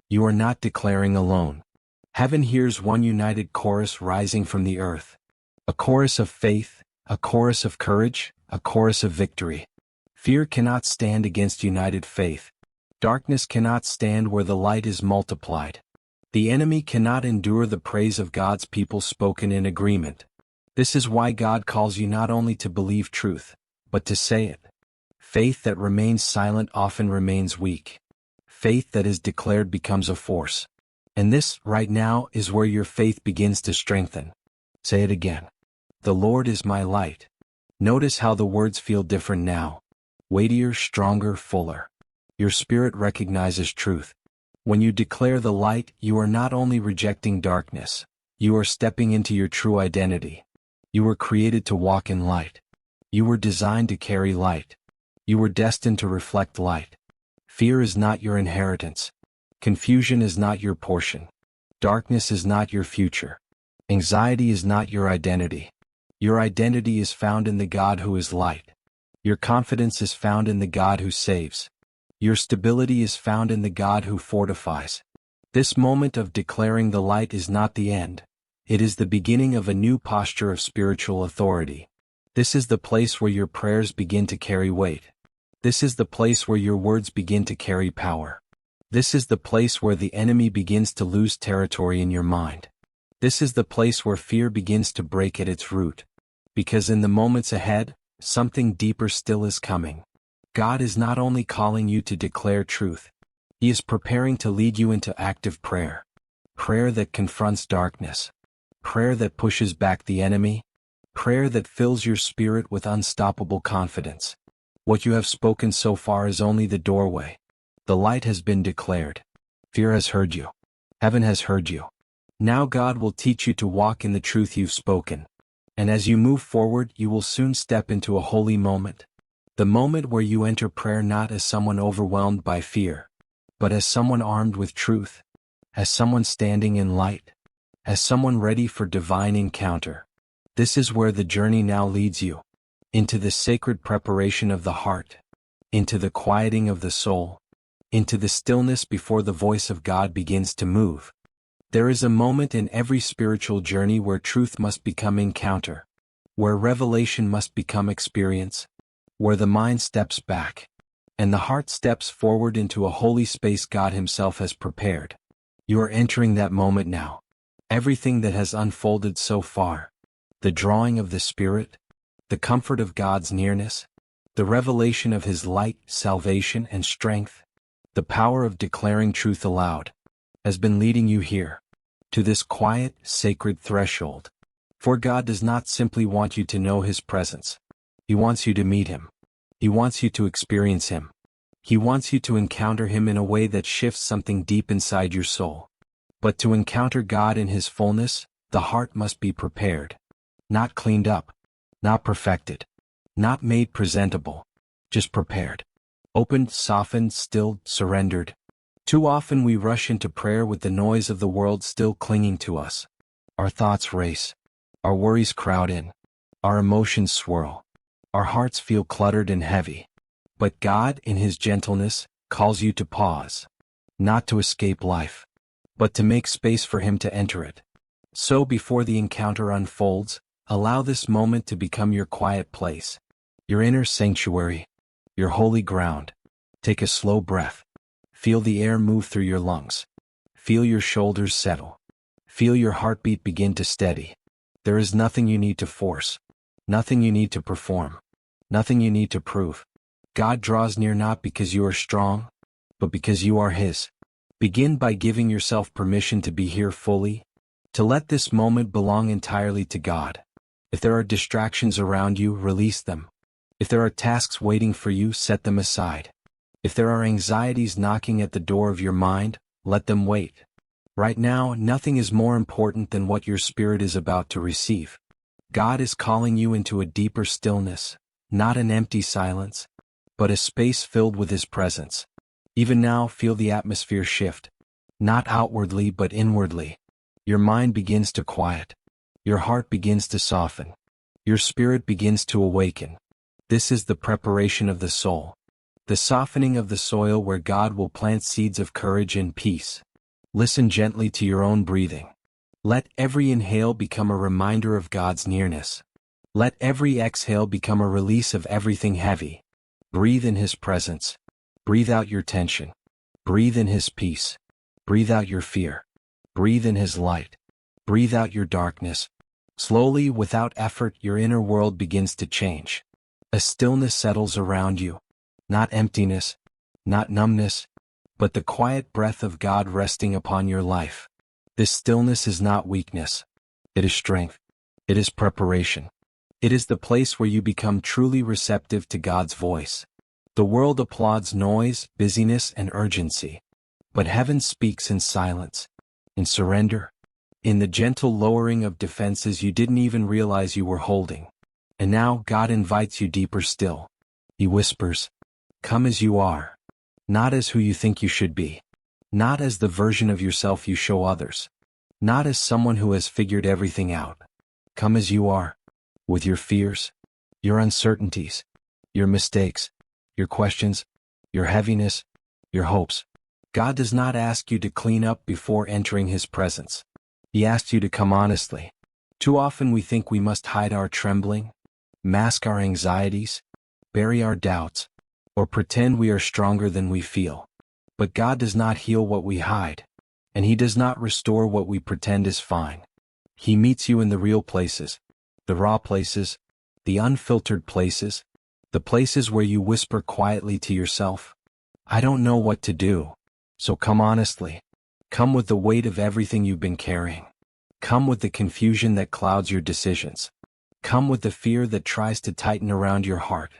You are not declaring alone. Heaven hears one united chorus rising from the earth. A chorus of faith, a chorus of courage, a chorus of victory. Fear cannot stand against united faith. Darkness cannot stand where the light is multiplied. The enemy cannot endure the praise of God's people spoken in agreement. This is why God calls you not only to believe truth, but to say it. Faith that remains silent often remains weak. Faith that is declared becomes a force. And this, right now, is where your faith begins to strengthen. Say it again. The Lord is my light. Notice how the words feel different now. Weightier, stronger, fuller. Your spirit recognizes truth. When you declare the light, you are not only rejecting darkness, you are stepping into your true identity. You were created to walk in light. You were designed to carry light. You were destined to reflect light. Fear is not your inheritance. Confusion is not your portion. Darkness is not your future. Anxiety is not your identity. Your identity is found in the God who is light. Your confidence is found in the God who saves. Your stability is found in the God who fortifies. This moment of declaring the light is not the end. It is the beginning of a new posture of spiritual authority. This is the place where your prayers begin to carry weight. This is the place where your words begin to carry power. This is the place where the enemy begins to lose territory in your mind. This is the place where fear begins to break at its root. Because in the moments ahead, something deeper still is coming. God is not only calling you to declare truth, He is preparing to lead you into active prayer. Prayer that confronts darkness. Prayer that pushes back the enemy. Prayer that fills your spirit with unstoppable confidence. What you have spoken so far is only the doorway. The light has been declared. Fear has heard you. Heaven has heard you. Now God will teach you to walk in the truth you've spoken. And as you move forward, you will soon step into a holy moment. The moment where you enter prayer not as someone overwhelmed by fear, but as someone armed with truth, as someone standing in light, as someone ready for divine encounter. This is where the journey now leads you. Into the sacred preparation of the heart. Into the quieting of the soul. Into the stillness before the voice of God begins to move. There is a moment in every spiritual journey where truth must become encounter, where revelation must become experience, where the mind steps back, and the heart steps forward into a holy space God Himself has prepared. You are entering that moment now. Everything that has unfolded so far, the drawing of the Spirit, the comfort of God's nearness, the revelation of His light, salvation, and strength, the power of declaring truth aloud, has been leading you here, to this quiet, sacred threshold. For God does not simply want you to know His presence. He wants you to meet Him. He wants you to experience Him. He wants you to encounter Him in a way that shifts something deep inside your soul. But to encounter God in His fullness, the heart must be prepared. Not cleaned up. Not perfected. Not made presentable. Just prepared. Opened, softened, stilled, surrendered. Too often we rush into prayer with the noise of the world still clinging to us. Our thoughts race. Our worries crowd in. Our emotions swirl. Our hearts feel cluttered and heavy. But God, in His gentleness, calls you to pause. Not to escape life, but to make space for Him to enter it. So before the encounter unfolds, allow this moment to become your quiet place. Your inner sanctuary. Your holy ground. Take a slow breath. Feel the air move through your lungs. Feel your shoulders settle. Feel your heartbeat begin to steady. There is nothing you need to force. Nothing you need to perform. Nothing you need to prove. God draws near not because you are strong, but because you are His. Begin by giving yourself permission to be here fully, to let this moment belong entirely to God. If there are distractions around you, release them. If there are tasks waiting for you, set them aside. If there are anxieties knocking at the door of your mind, let them wait. Right now, nothing is more important than what your spirit is about to receive. God is calling you into a deeper stillness, not an empty silence, but a space filled with His presence. Even now, feel the atmosphere shift. Not outwardly but inwardly. Your mind begins to quiet. Your heart begins to soften. Your spirit begins to awaken. This is the preparation of the soul. The softening of the soil where God will plant seeds of courage and peace. Listen gently to your own breathing. Let every inhale become a reminder of God's nearness. Let every exhale become a release of everything heavy. Breathe in His presence. Breathe out your tension. Breathe in His peace. Breathe out your fear. Breathe in His light. Breathe out your darkness. Slowly, without effort, your inner world begins to change. A stillness settles around you. Not emptiness, not numbness, but the quiet breath of God resting upon your life. This stillness is not weakness. It is strength. It is preparation. It is the place where you become truly receptive to God's voice. The world applauds noise, busyness, and urgency. But heaven speaks in silence, in surrender, in the gentle lowering of defenses you didn't even realize you were holding. And now God invites you deeper still. He whispers, "Come as you are, not as who you think you should be, not as the version of yourself you show others, not as someone who has figured everything out. Come as you are, with your fears, your uncertainties, your mistakes, your questions, your heaviness, your hopes." God does not ask you to clean up before entering His presence. He asks you to come honestly. Too often we think we must hide our trembling, mask our anxieties, bury our doubts, or pretend we are stronger than we feel. But God does not heal what we hide, and He does not restore what we pretend is fine. He meets you in the real places, the raw places, the unfiltered places, the places where you whisper quietly to yourself, "I don't know what to do." So come honestly. Come with the weight of everything you've been carrying. Come with the confusion that clouds your decisions. Come with the fear that tries to tighten around your heart.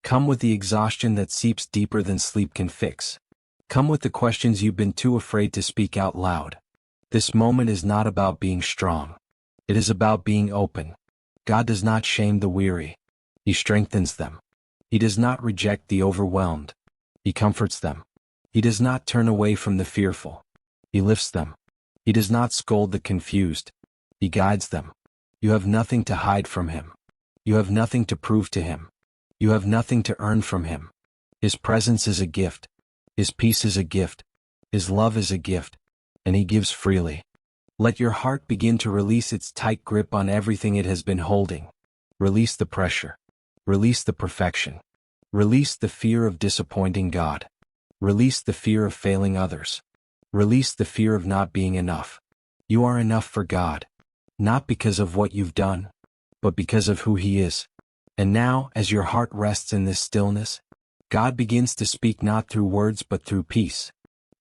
Come with the exhaustion that seeps deeper than sleep can fix. Come with the questions you've been too afraid to speak out loud. This moment is not about being strong. It is about being open. God does not shame the weary. He strengthens them. He does not reject the overwhelmed. He comforts them. He does not turn away from the fearful. He lifts them. He does not scold the confused. He guides them. You have nothing to hide from Him. You have nothing to prove to Him. You have nothing to earn from Him. His presence is a gift. His peace is a gift. His love is a gift. And He gives freely. Let your heart begin to release its tight grip on everything it has been holding. Release the pressure. Release the perfection. Release the fear of disappointing God. Release the fear of failing others. Release the fear of not being enough. You are enough for God, not because of what you've done, but because of who He is. And now, as your heart rests in this stillness, God begins to speak not through words but through peace.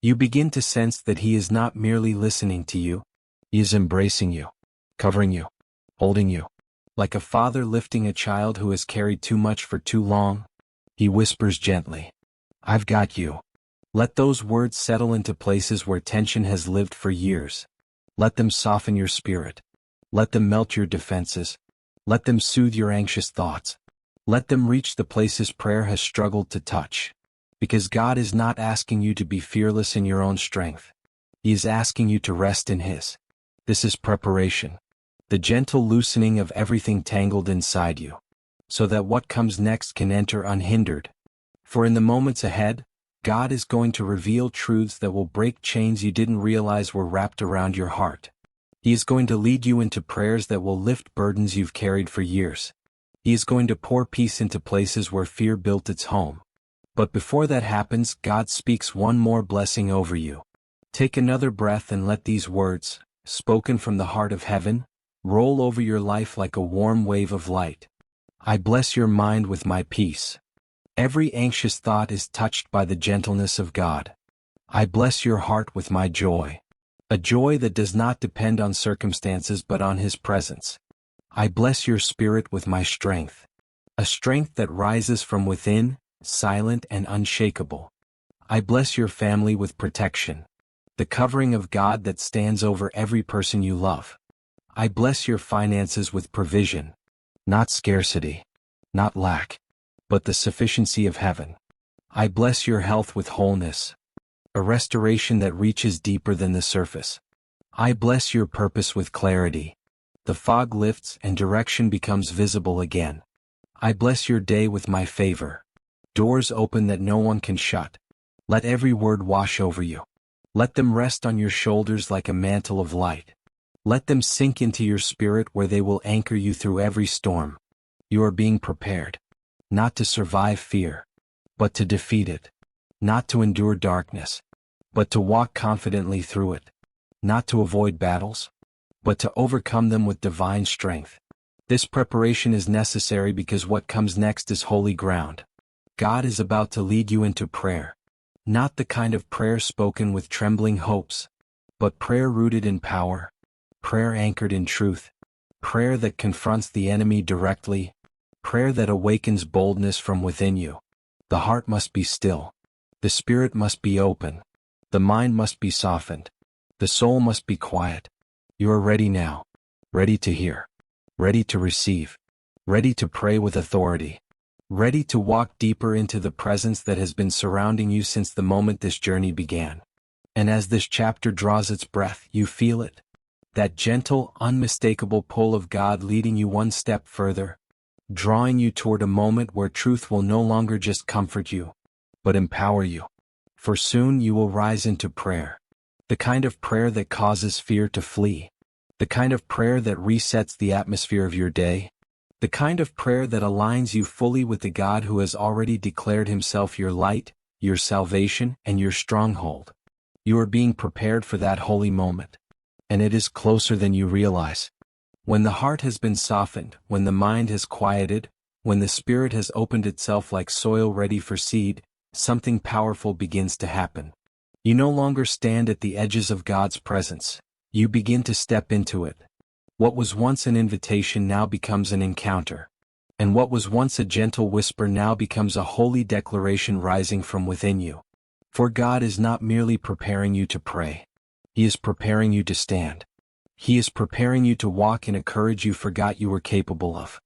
You begin to sense that He is not merely listening to you. He is embracing you, covering you, holding you. Like a father lifting a child who has carried too much for too long, He whispers gently, "I've got you." Let those words settle into places where tension has lived for years. Let them soften your spirit. Let them melt your defenses. Let them soothe your anxious thoughts. Let them reach the places prayer has struggled to touch. Because God is not asking you to be fearless in your own strength. He is asking you to rest in His. This is preparation. The gentle loosening of everything tangled inside you, so that what comes next can enter unhindered. For in the moments ahead, God is going to reveal truths that will break chains you didn't realize were wrapped around your heart. He is going to lead you into prayers that will lift burdens you've carried for years. He is going to pour peace into places where fear built its home. But before that happens, God speaks one more blessing over you. Take another breath and let these words, spoken from the heart of heaven, roll over your life like a warm wave of light. I bless your mind with my peace. Every anxious thought is touched by the gentleness of God. I bless your heart with my joy. A joy that does not depend on circumstances but on His presence. I bless your spirit with my strength. A strength that rises from within, silent and unshakable. I bless your family with protection. The covering of God that stands over every person you love. I bless your finances with provision. Not scarcity. Not lack. But the sufficiency of heaven. I bless your health with wholeness. a restoration that reaches deeper than the surface. I bless your purpose with clarity. The fog lifts and direction becomes visible again. I bless your day with my favor. Doors open that no one can shut. Let every word wash over you. Let them rest on your shoulders like a mantle of light. Let them sink into your spirit where they will anchor you through every storm. You are being prepared, not to survive fear, but to defeat it, not to endure darkness, but to walk confidently through it, not to avoid battles, but to overcome them with divine strength. This preparation is necessary because what comes next is holy ground. God is about to lead you into prayer. Not the kind of prayer spoken with trembling hopes, but prayer rooted in power, prayer anchored in truth, prayer that confronts the enemy directly, prayer that awakens boldness from within you. The heart must be still. The spirit must be open. The mind must be softened. The soul must be quiet. You are ready now, ready to hear, ready to receive, ready to pray with authority, ready to walk deeper into the presence that has been surrounding you since the moment this journey began. And as this chapter draws its breath, you feel it. That gentle, unmistakable pull of God leading you one step further, drawing you toward a moment where truth will no longer just comfort you, but empower you. For soon you will rise into prayer. The kind of prayer that causes fear to flee. The kind of prayer that resets the atmosphere of your day. The kind of prayer that aligns you fully with the God who has already declared himself your light, your salvation, and your stronghold. You are being prepared for that holy moment. And it is closer than you realize. When the heart has been softened, when the mind has quieted, when the spirit has opened itself like soil ready for seed, something powerful begins to happen. You no longer stand at the edges of God's presence. You begin to step into it. What was once an invitation now becomes an encounter. And what was once a gentle whisper now becomes a holy declaration rising from within you. For God is not merely preparing you to pray. He is preparing you to stand. He is preparing you to walk in a courage you forgot you were capable of.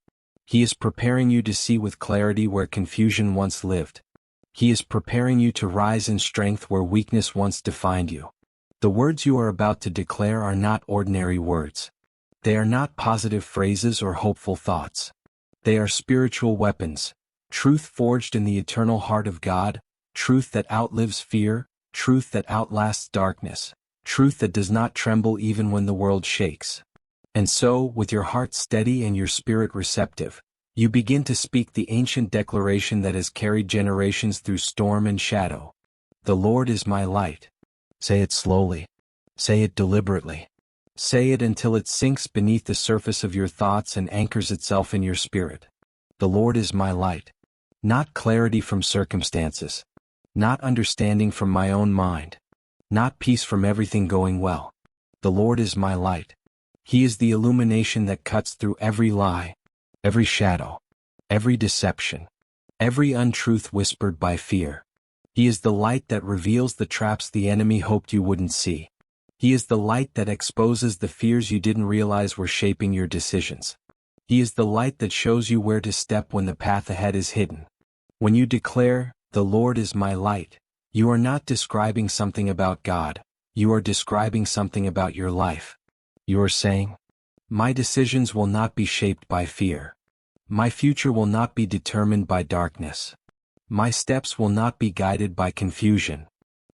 He is preparing you to see with clarity where confusion once lived. He is preparing you to rise in strength where weakness once defined you. The words you are about to declare are not ordinary words. They are not positive phrases or hopeful thoughts. They are spiritual weapons, truth forged in the eternal heart of God, truth that outlives fear, truth that outlasts darkness, truth that does not tremble even when the world shakes. And so, with your heart steady and your spirit receptive, you begin to speak the ancient declaration that has carried generations through storm and shadow. The Lord is my light. Say it slowly. Say it deliberately. Say it until it sinks beneath the surface of your thoughts and anchors itself in your spirit. The Lord is my light. Not clarity from circumstances. Not understanding from my own mind. Not peace from everything going well. The Lord is my light. He is the illumination that cuts through every lie, every shadow, every deception, every untruth whispered by fear. He is the light that reveals the traps the enemy hoped you wouldn't see. He is the light that exposes the fears you didn't realize were shaping your decisions. He is the light that shows you where to step when the path ahead is hidden. When you declare, "The Lord is my light," you are not describing something about God, you are describing something about your life. You are saying, "My decisions will not be shaped by fear. My future will not be determined by darkness. My steps will not be guided by confusion.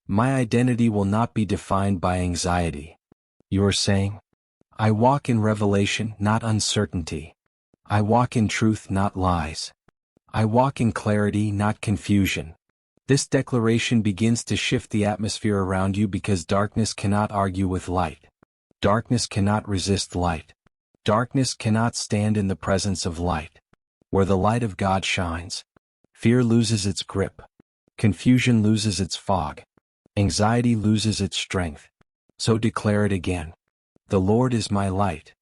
My identity will not be defined by anxiety." You are saying, "I walk in revelation, not uncertainty. I walk in truth, not lies. I walk in clarity, not confusion." This declaration begins to shift the atmosphere around you because darkness cannot argue with light. Darkness cannot resist light. Darkness cannot stand in the presence of light. Where the light of God shines, fear loses its grip. Confusion loses its fog. Anxiety loses its strength. So declare it again. The Lord is my light.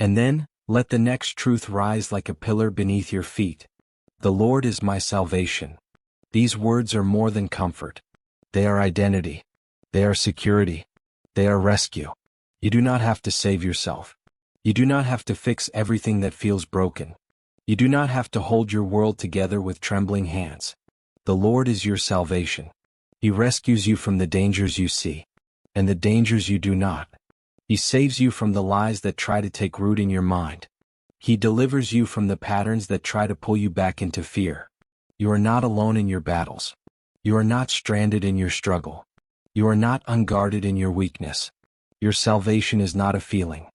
And then, let the next truth rise like a pillar beneath your feet. The Lord is my salvation. These words are more than comfort. They are identity. They are security. They are rescue. You do not have to save yourself. You do not have to fix everything that feels broken. You do not have to hold your world together with trembling hands. The Lord is your salvation. He rescues you from the dangers you see, and the dangers you do not. He saves you from the lies that try to take root in your mind. He delivers you from the patterns that try to pull you back into fear. You are not alone in your battles. You are not stranded in your struggle. You are not unguarded in your weakness. Your salvation is not a feeling.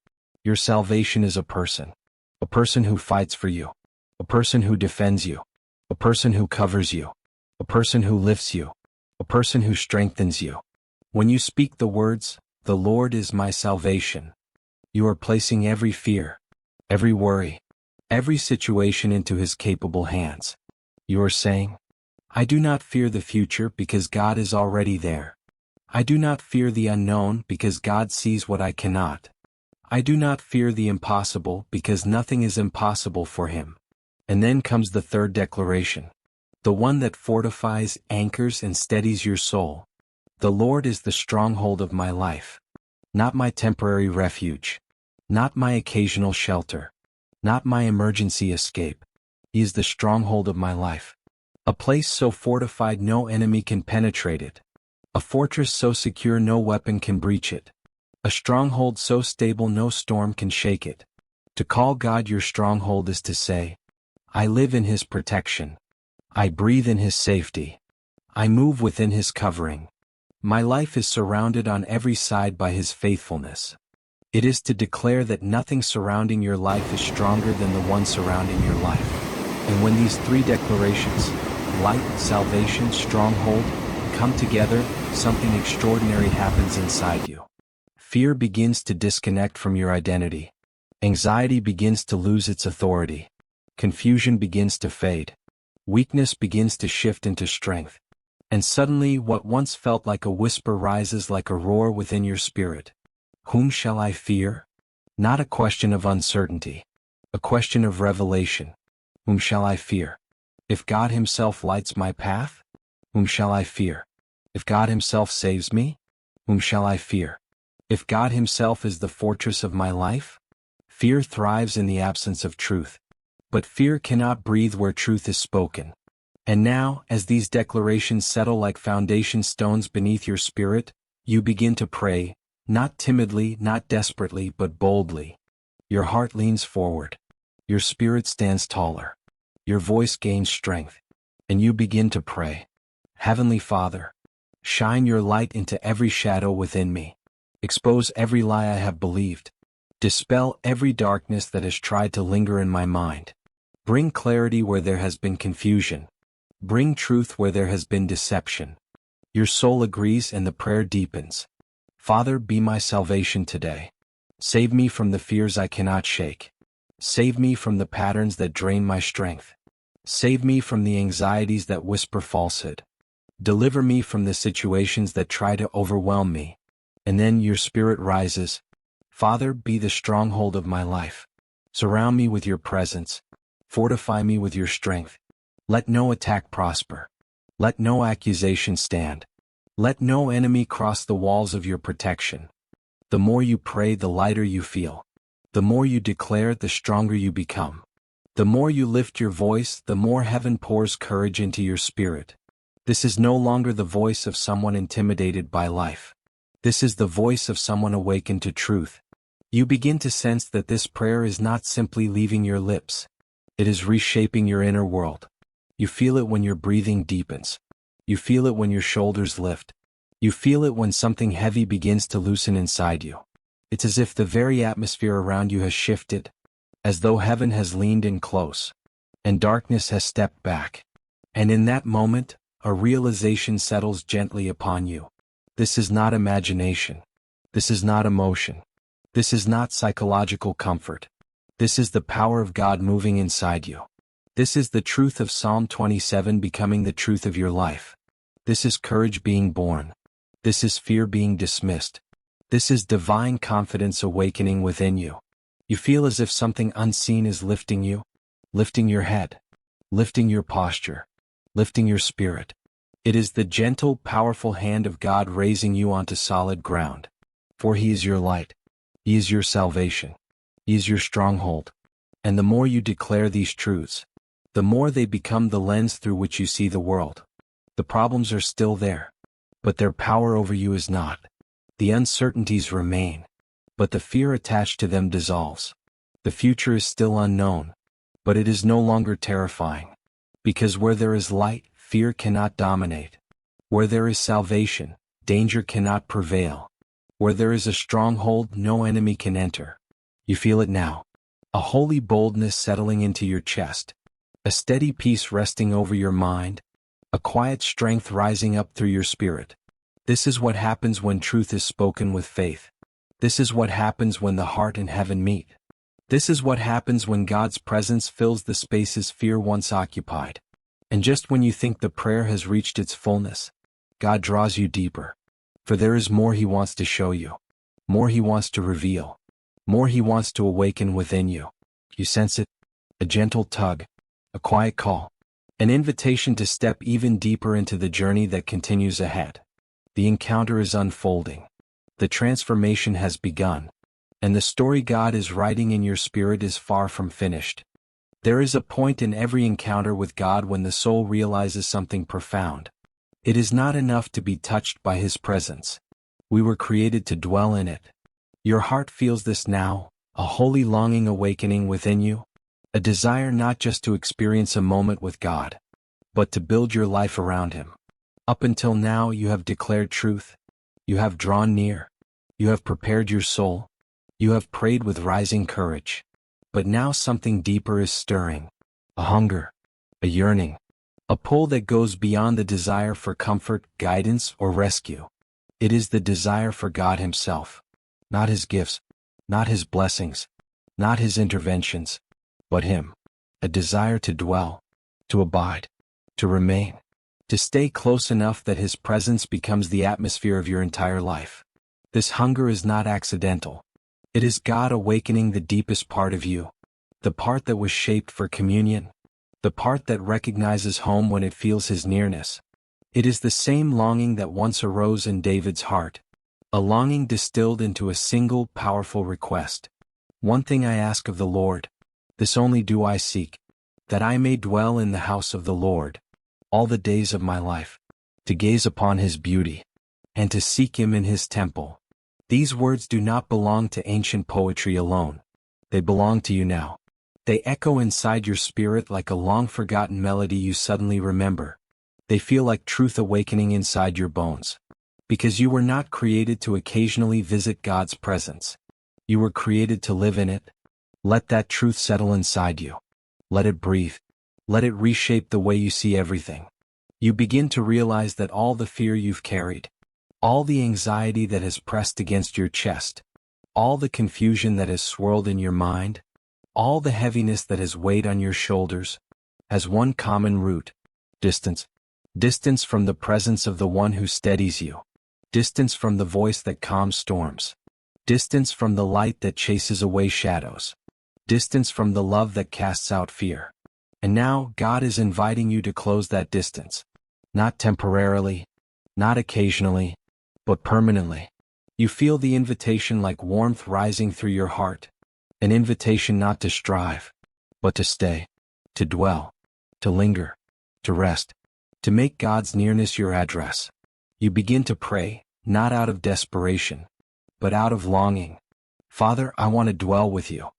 Your salvation is a person who fights for you, a person who defends you, a person who covers you, a person who lifts you, a person who strengthens you. When you speak the words, "The Lord is my salvation," you are placing every fear, every worry, every situation into His capable hands. You are saying, "I do not fear the future because God is already there. I do not fear the unknown because God sees what I cannot. I do not fear the impossible because nothing is impossible for Him." And then comes the third declaration, the one that fortifies, anchors, and steadies your soul. The Lord is the stronghold of my life. Not my temporary refuge. Not my occasional shelter. Not my emergency escape. He is the stronghold of my life. A place so fortified no enemy can penetrate it. A fortress so secure no weapon can breach it. A stronghold so stable no storm can shake it. To call God your stronghold is to say, I live in His protection. I breathe in His safety. I move within His covering. My life is surrounded on every side by His faithfulness. It is to declare that nothing surrounding your life is stronger than the one surrounding your life. And when these three declarations, light, salvation, stronghold, come together, something extraordinary happens inside you. Fear begins to disconnect from your identity. Anxiety begins to lose its authority. Confusion begins to fade. Weakness begins to shift into strength. And suddenly what once felt like a whisper rises like a roar within your spirit. Whom shall I fear? Not a question of uncertainty. A question of revelation. Whom shall I fear? If God Himself lights my path, whom shall I fear? If God Himself saves me, whom shall I fear? If God Himself is the fortress of my life? Fear thrives in the absence of truth. But fear cannot breathe where truth is spoken. And now, as these declarations settle like foundation stones beneath your spirit, you begin to pray, not timidly, not desperately, but boldly. Your heart leans forward. Your spirit stands taller. Your voice gains strength. And you begin to pray. Heavenly Father, shine your light into every shadow within me. Expose every lie I have believed. Dispel every darkness that has tried to linger in my mind. Bring clarity where there has been confusion. Bring truth where there has been deception. Your soul agrees and the prayer deepens. Father, be my salvation today. Save me from the fears I cannot shake. Save me from the patterns that drain my strength. Save me from the anxieties that whisper falsehood. Deliver me from the situations that try to overwhelm me. And then your spirit rises. Father, be the stronghold of my life. Surround me with your presence. Fortify me with your strength. Let no attack prosper. Let no accusation stand. Let no enemy cross the walls of your protection. The more you pray, the lighter you feel. The more you declare, the stronger you become. The more you lift your voice, the more heaven pours courage into your spirit. This is no longer the voice of someone intimidated by life. This is the voice of someone awakened to truth. You begin to sense that this prayer is not simply leaving your lips. It is reshaping your inner world. You feel it when your breathing deepens. You feel it when your shoulders lift. You feel it when something heavy begins to loosen inside you. It's as if the very atmosphere around you has shifted, as though heaven has leaned in close, and darkness has stepped back. And in that moment, a realization settles gently upon you. This is not imagination. This is not emotion. This is not psychological comfort. This is the power of God moving inside you. This is the truth of Psalm 27 becoming the truth of your life. This is courage being born. This is fear being dismissed. This is divine confidence awakening within you. You feel as if something unseen is lifting you, lifting your head, lifting your posture, lifting your spirit. It is the gentle, powerful hand of God raising you onto solid ground. For He is your light. He is your salvation. He is your stronghold. And the more you declare these truths, the more they become the lens through which you see the world. The problems are still there. but their power over you is not. The uncertainties remain, but the fear attached to them dissolves. The future is still unknown, but it is no longer terrifying. Because where there is light, fear cannot dominate. Where there is salvation, danger cannot prevail. Where there is a stronghold, no enemy can enter. You feel it now. A holy boldness settling into your chest. A steady peace resting over your mind. A quiet strength rising up through your spirit. This is what happens when truth is spoken with faith. This is what happens when the heart and heaven meet. This is what happens when God's presence fills the spaces fear once occupied. And just when you think the prayer has reached its fullness, God draws you deeper. For there is more He wants to show you. More He wants to reveal. More He wants to awaken within you. You sense it? A gentle tug. A quiet call. An invitation to step even deeper into the journey that continues ahead. The encounter is unfolding. The transformation has begun. And the story God is writing in your spirit is far from finished. There is a point in every encounter with God when the soul realizes something profound. It is not enough to be touched by His presence. We were created to dwell in it. Your heart feels this now, a holy longing awakening within you, a desire not just to experience a moment with God, but to build your life around Him. Up until now you have declared truth, you have drawn near, you have prepared your soul, you have prayed with rising courage. But now something deeper is stirring, a hunger, a yearning, a pull that goes beyond the desire for comfort, guidance, or rescue. It is the desire for God Himself, not His gifts, not His blessings, not His interventions, but Him, a desire to dwell, to abide, to remain, to stay close enough that His presence becomes the atmosphere of your entire life. This hunger is not accidental. It is God awakening the deepest part of you, the part that was shaped for communion, the part that recognizes home when it feels His nearness. It is the same longing that once arose in David's heart, a longing distilled into a single powerful request. One thing I ask of the Lord, this only do I seek, that I may dwell in the house of the Lord all the days of my life, to gaze upon His beauty, and to seek Him in His temple. These words do not belong to ancient poetry alone. They belong to you now. They echo inside your spirit like a long-forgotten melody you suddenly remember. They feel like truth awakening inside your bones. Because you were not created to occasionally visit God's presence. You were created to live in it. Let that truth settle inside you. Let it breathe. Let it reshape the way you see everything. You begin to realize that all the fear you've carried, all the anxiety that has pressed against your chest, all the confusion that has swirled in your mind, all the heaviness that has weighed on your shoulders, has one common root: distance. Distance from the presence of the one who steadies you. Distance from the voice that calms storms. Distance from the light that chases away shadows. Distance from the love that casts out fear. And now God is inviting you to close that distance. Not temporarily, not occasionally, but permanently. You feel the invitation like warmth rising through your heart. An invitation not to strive, but to stay, to dwell, to linger, to rest, to make God's nearness your address. You begin to pray, not out of desperation, but out of longing. Father, I want to dwell with you,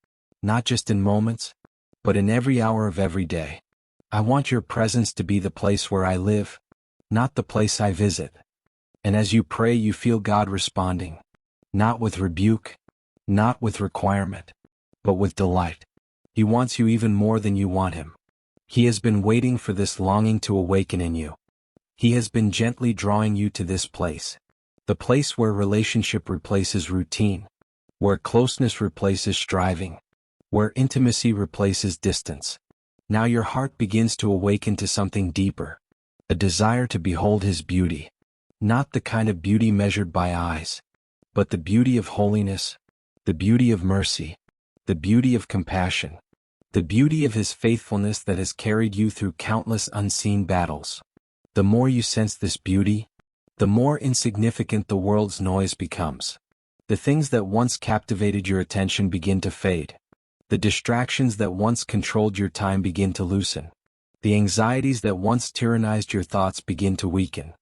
not just in moments, but in every hour of every day. I want your presence to be the place where I live, not the place I visit. And as you pray, you feel God responding, not with rebuke, not with requirement, but with delight. He wants you even more than you want Him. He has been waiting for this longing to awaken in you. He has been gently drawing you to this place, the place where relationship replaces routine, where closeness replaces striving, where intimacy replaces distance. Now your heart begins to awaken to something deeper, a desire to behold His beauty. Not the kind of beauty measured by eyes, but the beauty of holiness, the beauty of mercy, the beauty of compassion, the beauty of His faithfulness that has carried you through countless unseen battles. The more you sense this beauty, the more insignificant the world's noise becomes. The things that once captivated your attention begin to fade. The distractions that once controlled your time begin to loosen. The anxieties that once tyrannized your thoughts begin to weaken.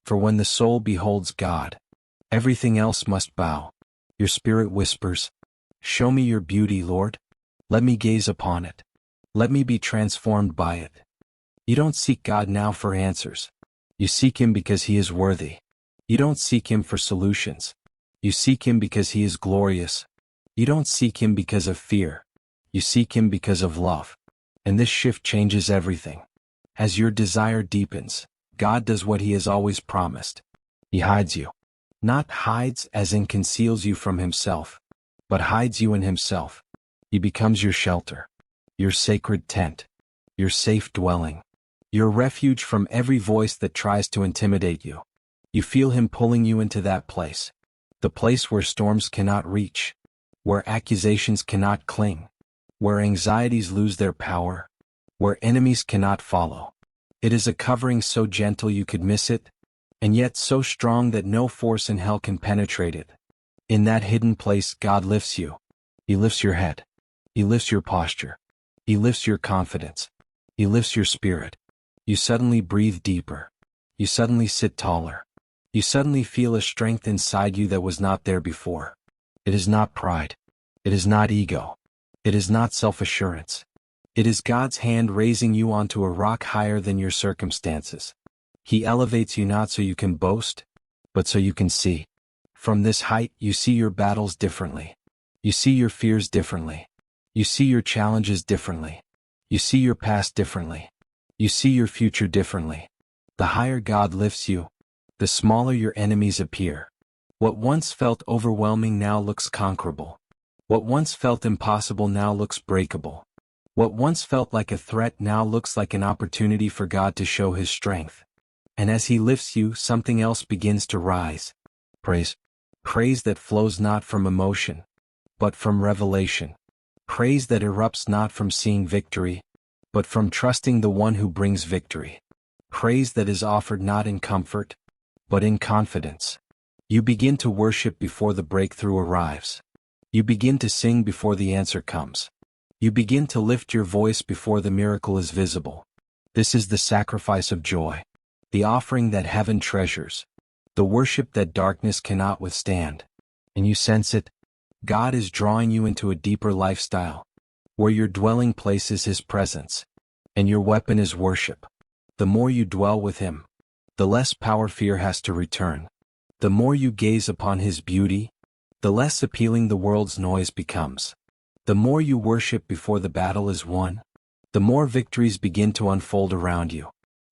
For when the soul beholds God, everything else must bow. Your spirit whispers, "Show me your beauty, Lord. Let me gaze upon it. Let me be transformed by it." You don't seek God now for answers. You seek Him because He is worthy. You don't seek Him for solutions. You seek Him because He is glorious. You don't seek Him because of fear. You seek Him because of love. And this shift changes everything. As your desire deepens, God does what He has always promised. He hides you. Not hides as in conceals you from Himself, but hides you in Himself. He becomes your shelter, your sacred tent, your safe dwelling, your refuge from every voice that tries to intimidate you. You feel Him pulling you into that place. The place where storms cannot reach, where accusations cannot cling, where anxieties lose their power, where enemies cannot follow. It is a covering so gentle you could miss it, and yet so strong that no force in hell can penetrate it. In that hidden place, God lifts you. He lifts your head. He lifts your posture. He lifts your confidence. He lifts your spirit. You suddenly breathe deeper. You suddenly sit taller. You suddenly feel a strength inside you that was not there before. It is not pride. It is not ego. It is not self-assurance. It is God's hand raising you onto a rock higher than your circumstances. He elevates you not so you can boast, but so you can see. From this height, you see your battles differently. You see your fears differently. You see your challenges differently. You see your past differently. You see your future differently. The higher God lifts you, the smaller your enemies appear. What once felt overwhelming now looks conquerable. What once felt impossible now looks breakable. What once felt like a threat now looks like an opportunity for God to show His strength. And as He lifts you, something else begins to rise. Praise. Praise that flows not from emotion, but from revelation. Praise that erupts not from seeing victory, but from trusting the one who brings victory. Praise that is offered not in comfort, but in confidence. You begin to worship before the breakthrough arrives. You begin to sing before the answer comes. You begin to lift your voice before the miracle is visible. This is the sacrifice of joy, the offering that heaven treasures, the worship that darkness cannot withstand. And you sense it. God is drawing you into a deeper lifestyle, where your dwelling place is His presence, and your weapon is worship. The more you dwell with Him, the less power fear has to return. The more you gaze upon His beauty, the less appealing the world's noise becomes. The more you worship before the battle is won, the more victories begin to unfold around you.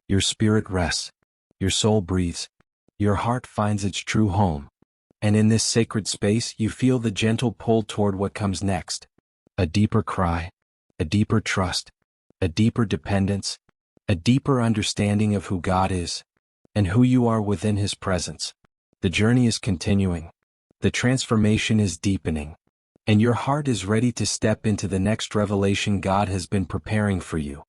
Your spirit rests, your soul breathes, your heart finds its true home. And in this sacred space you feel the gentle pull toward what comes next. A deeper cry, a deeper trust, a deeper dependence, a deeper understanding of who God is, and who you are within His presence. The journey is continuing. The transformation is deepening. And your heart is ready to step into the next revelation God has been preparing for you.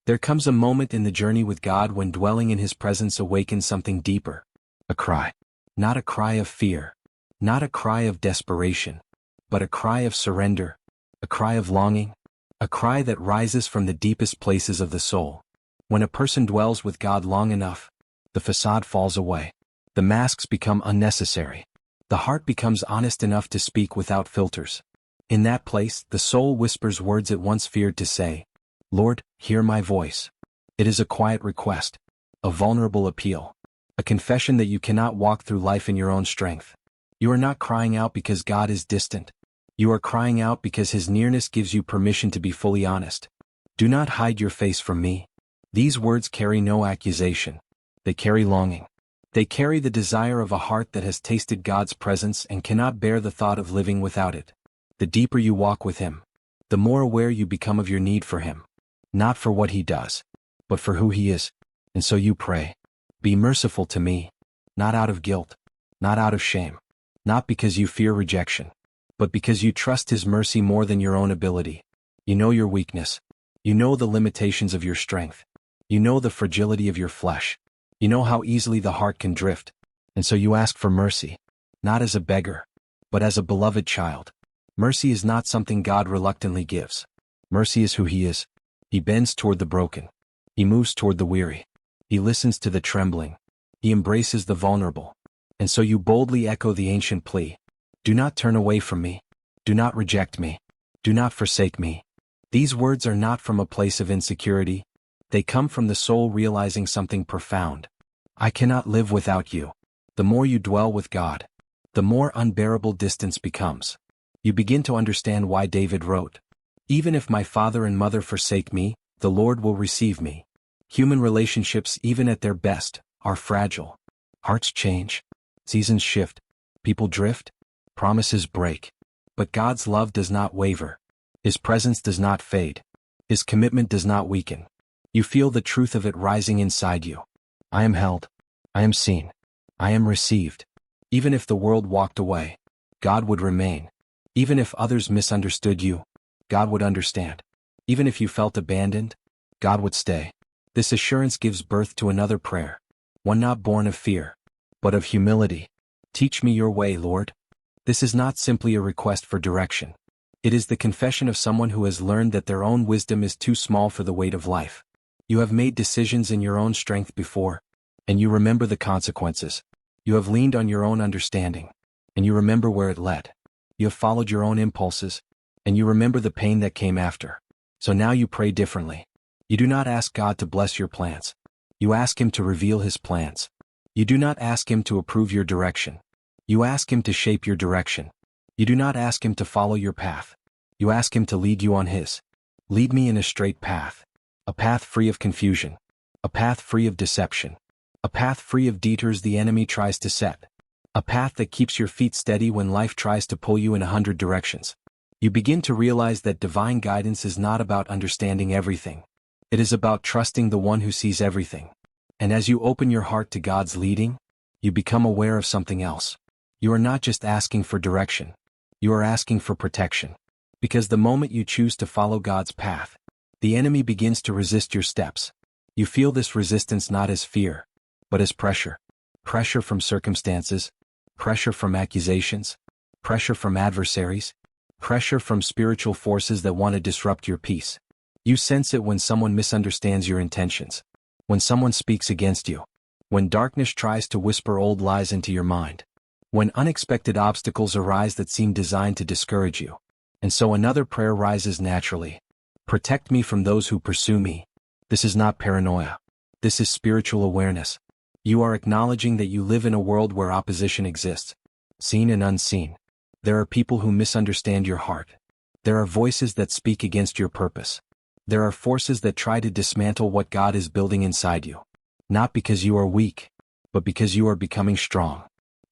There comes a moment in the journey with God when dwelling in His presence awakens something deeper. A cry. Not a cry of fear. Not a cry of desperation. But a cry of surrender. A cry of longing. A cry that rises from the deepest places of the soul. When a person dwells with God long enough, the facade falls away. The masks become unnecessary. The heart becomes honest enough to speak without filters. In that place, the soul whispers words it once feared to say. Lord, hear my voice. It is a quiet request, a vulnerable appeal, a confession that you cannot walk through life in your own strength. You are not crying out because God is distant. You are crying out because His nearness gives you permission to be fully honest. Do not hide your face from me. These words carry no accusation. They carry longing. They carry the desire of a heart that has tasted God's presence and cannot bear the thought of living without it. The deeper you walk with Him, the more aware you become of your need for Him. Not for what He does, but for who He is. And so you pray, be merciful to me, not out of guilt, not out of shame, not because you fear rejection, but because you trust His mercy more than your own ability. You know your weakness. You know the limitations of your strength. You know the fragility of your flesh. You know how easily the heart can drift, and so you ask for mercy, not as a beggar, but as a beloved child. Mercy is not something God reluctantly gives. Mercy is who He is. He bends toward the broken. He moves toward the weary. He listens to the trembling. He embraces the vulnerable. And so you boldly echo the ancient plea. Do not turn away from me. Do not reject me. Do not forsake me. These words are not from a place of insecurity. They come from the soul realizing something profound. I cannot live without you. The more you dwell with God, the more unbearable distance becomes. You begin to understand why David wrote, "Even if my father and mother forsake me, the Lord will receive me." Human relationships, even at their best, are fragile. Hearts change. Seasons shift. People drift. Promises break. But God's love does not waver. His presence does not fade. His commitment does not weaken. You feel the truth of it rising inside you. I am held. I am seen. I am received. Even if the world walked away, God would remain. Even if others misunderstood you, God would understand. Even if you felt abandoned, God would stay. This assurance gives birth to another prayer, one not born of fear, but of humility. Teach me your way, Lord. This is not simply a request for direction. It is the confession of someone who has learned that their own wisdom is too small for the weight of life. You have made decisions in your own strength before, and you remember the consequences. You have leaned on your own understanding, and you remember where it led. You have followed your own impulses, and you remember the pain that came after. So now you pray differently. You do not ask God to bless your plans. You ask Him to reveal His plans. You do not ask Him to approve your direction. You ask Him to shape your direction. You do not ask Him to follow your path. You ask Him to lead you on His. Lead me in a straight path. A path free of confusion. A path free of deception. A path free of detours the enemy tries to set. A path that keeps your feet steady when life tries to pull you in 100 directions. You begin to realize that divine guidance is not about understanding everything. It is about trusting the one who sees everything. And as you open your heart to God's leading, you become aware of something else. You are not just asking for direction. You are asking for protection. Because the moment you choose to follow God's path, the enemy begins to resist your steps. You feel this resistance not as fear, but as pressure. Pressure from circumstances, pressure from accusations, pressure from adversaries, pressure from spiritual forces that want to disrupt your peace. You sense it when someone misunderstands your intentions, when someone speaks against you, when darkness tries to whisper old lies into your mind, when unexpected obstacles arise that seem designed to discourage you. And so another prayer rises naturally. Protect me from those who pursue me. This is not paranoia. This is spiritual awareness. You are acknowledging that you live in a world where opposition exists, seen and unseen. There are people who misunderstand your heart. There are voices that speak against your purpose. There are forces that try to dismantle what God is building inside you. Not because you are weak, but because you are becoming strong.